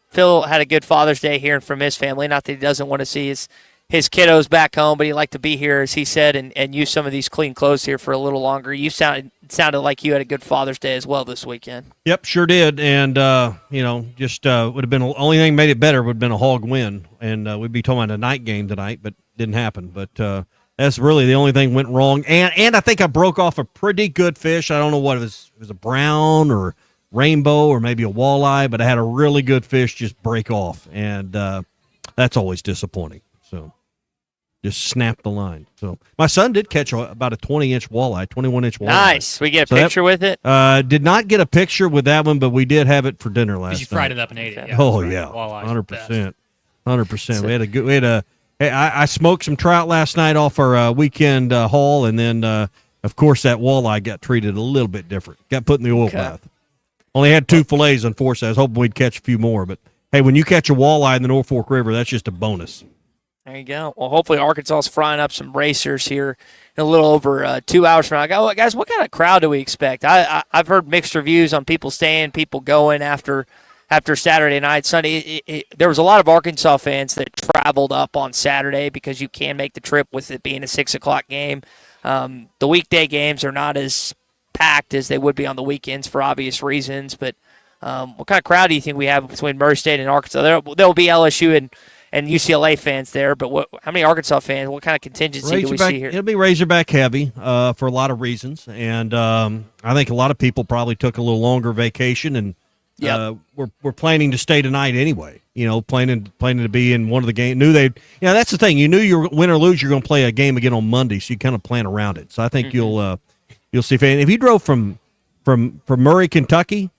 Phil had a good Father's Day hearing from his family. Not that he doesn't want to see his kiddos back home, but he'd like to be here, as he said, and use some of these clean clothes here for a little longer. You sounded like you had a good Father's Day as well this weekend. Yep, sure did. And, just would have been the only thing made it better would have been a Hog win. And we'd be talking about a night game tonight, but didn't happen. But that's really the only thing went wrong. And I think I broke off a pretty good fish. I don't know what it was. It was a brown or rainbow or maybe a walleye, but I had a really good fish just break off. And that's always disappointing. So just snapped the line. So my son did catch about a 20-inch walleye, 21-inch walleye. Nice. We get a picture with it? Did not get a picture with that one, but we did have it for dinner last night. You fried it up and ate it. Yeah, oh, yeah. 100%. 100%. I smoked some trout last night off our weekend haul, and then, of course, that walleye got treated a little bit different. Got put in the oil bath. Only had 2 fillets, unfortunately. I was hoping we'd catch a few more. But, hey, when you catch a walleye in the North Fork River, that's just a bonus. There you go. Well, hopefully Arkansas is frying up some racers here in a little over 2 hours from now. Guys, what kind of crowd do we expect? I've heard mixed reviews on people staying, people going after after Saturday night. Sunday, there was a lot of Arkansas fans that traveled up on Saturday because you can make the trip with it being a 6 o'clock game. The weekday games are not as packed as they would be on the weekends for obvious reasons. But what kind of crowd do you think we have between Murray State and Arkansas? There'll be LSU and UCLA fans there, but how many Arkansas fans? What kind of contingency do we see here? It'll be Razorback heavy for a lot of reasons, and I think a lot of people probably took a little longer vacation, and we're planning to stay tonight anyway. Planning to be in one of the games. That's the thing. You knew you were win or lose, you're going to play a game again on Monday, so you kind of plan around it. So I think you'll see fans. If you drove from Murray, Kentucky,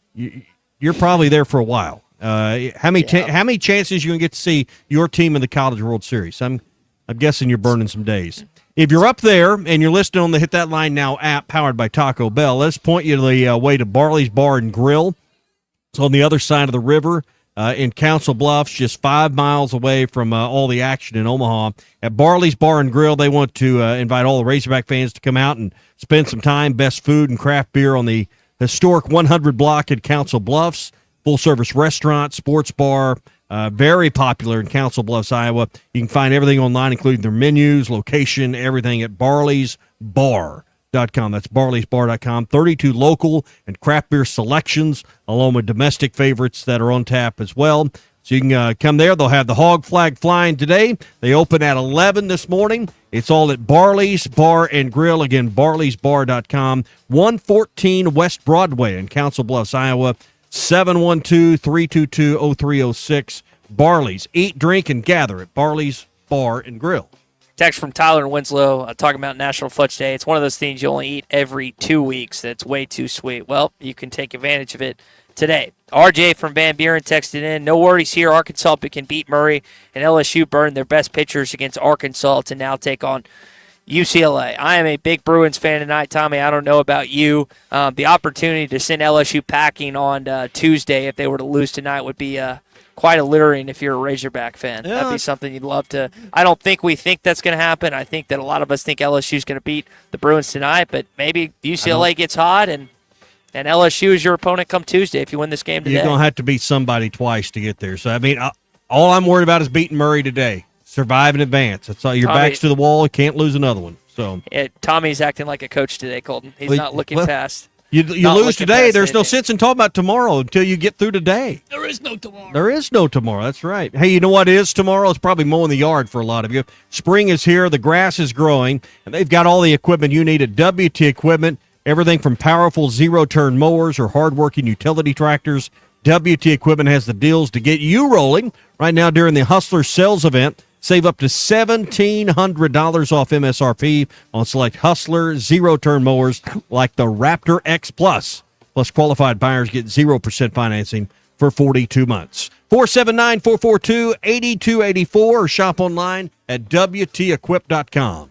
you're probably there for a while. How many chances you gonna get to see your team in the College World Series? I'm guessing you're burning some days. If you're up there and you're listening on the Hit That Line Now app powered by Taco Bell, let's point you to the way to Barley's Bar and Grill. It's on the other side of the river in Council Bluffs, just 5 miles away from all the action in Omaha. At Barley's Bar and Grill, they want to invite all the Razorback fans to come out and spend some time. Best food and craft beer on the historic 100 block in Council Bluffs. Full-service restaurant, sports bar, very popular in Council Bluffs, Iowa. You can find everything online, including their menus, location, everything at barleysbar.com. That's barleysbar.com. 32 local and craft beer selections, along with domestic favorites that are on tap as well. So you can come there. They'll have the hog flag flying today. They open at 11 this morning. It's all at Barley's Bar and Grill. Again, barleysbar.com. 114 West Broadway in Council Bluffs, Iowa. 712-322-0306. Barley's. Eat, drink, and gather at Barley's Bar and Grill. Text from Tyler in Winslow talking about National Fudge Day. It's one of those things you only eat every 2 weeks. That's way too sweet. Well, you can take advantage of it today. RJ from Van Buren texted in, no worries here. Arkansas can beat Murray, and LSU burned their best pitchers against Arkansas to now take on UCLA. I am a big Bruins fan tonight, Tommy. I don't know about you. The opportunity to send LSU packing on Tuesday if they were to lose tonight would be quite alluring if you're a Razorback fan. Yeah. That'd be something you'd love to. I don't think we think that's going to happen. I think that a lot of us think LSU is going to beat the Bruins tonight, but maybe UCLA gets hot and LSU is your opponent come Tuesday if you win this game today. You're going to have to beat somebody twice to get there. So, I mean, all I'm worried about is beating Murray today. Survive in advance. That's all. Your back's to the wall. You can't lose another one. So Tommy's acting like a coach today, Colton. He's not looking past. You lose today. There's no sense in talking about tomorrow until you get through today. There is no tomorrow. There is no tomorrow. That's right. Hey, you know what is tomorrow? It's probably mowing the yard for a lot of you. Spring is here. The grass is growing, and they've got all the equipment you need at WT Equipment. Everything from powerful zero-turn mowers or hard-working utility tractors. WT Equipment has the deals to get you rolling right now during the Hustler Sales Event. Save up to $1,700 off MSRP on select Hustler zero-turn mowers like the Raptor X Plus. Plus, qualified buyers get 0% financing for 42 months. 479-442-8284 or shop online at WTEquip.com.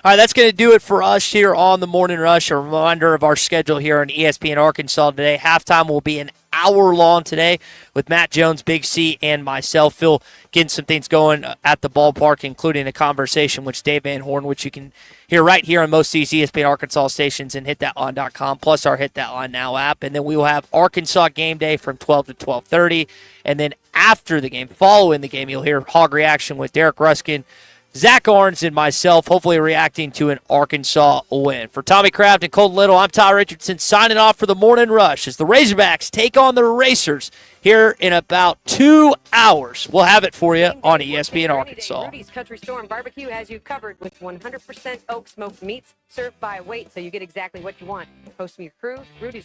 All right, that's going to do it for us here on the Morning Rush. A reminder of our schedule here on ESPN Arkansas today. Halftime will be an hour long today with Matt Jones, Big C, and myself. Phil getting some things going at the ballpark, including a conversation with Dave Van Horn, which you can hear right here on most of these ESPN Arkansas stations and hitthatline.com, plus our Hit That Line Now app. And then we will have Arkansas game day from 12 to 12:30. And then after the game, following the game, you'll hear Hog Reaction with Derek Ruskin, Zach Arns, and myself, hopefully reacting to an Arkansas win. For Tommy Kraft and Colton Little, I'm Ty Richardson signing off for the Morning Rush as the Razorbacks take on the Racers here in about 2 hours. We'll have it for you on ESPN Arkansas. Rudy's Country Store and Barbecue has you covered with 100% oak smoked meats served by weight, so you get exactly what you want. Host me your crew, Rudy's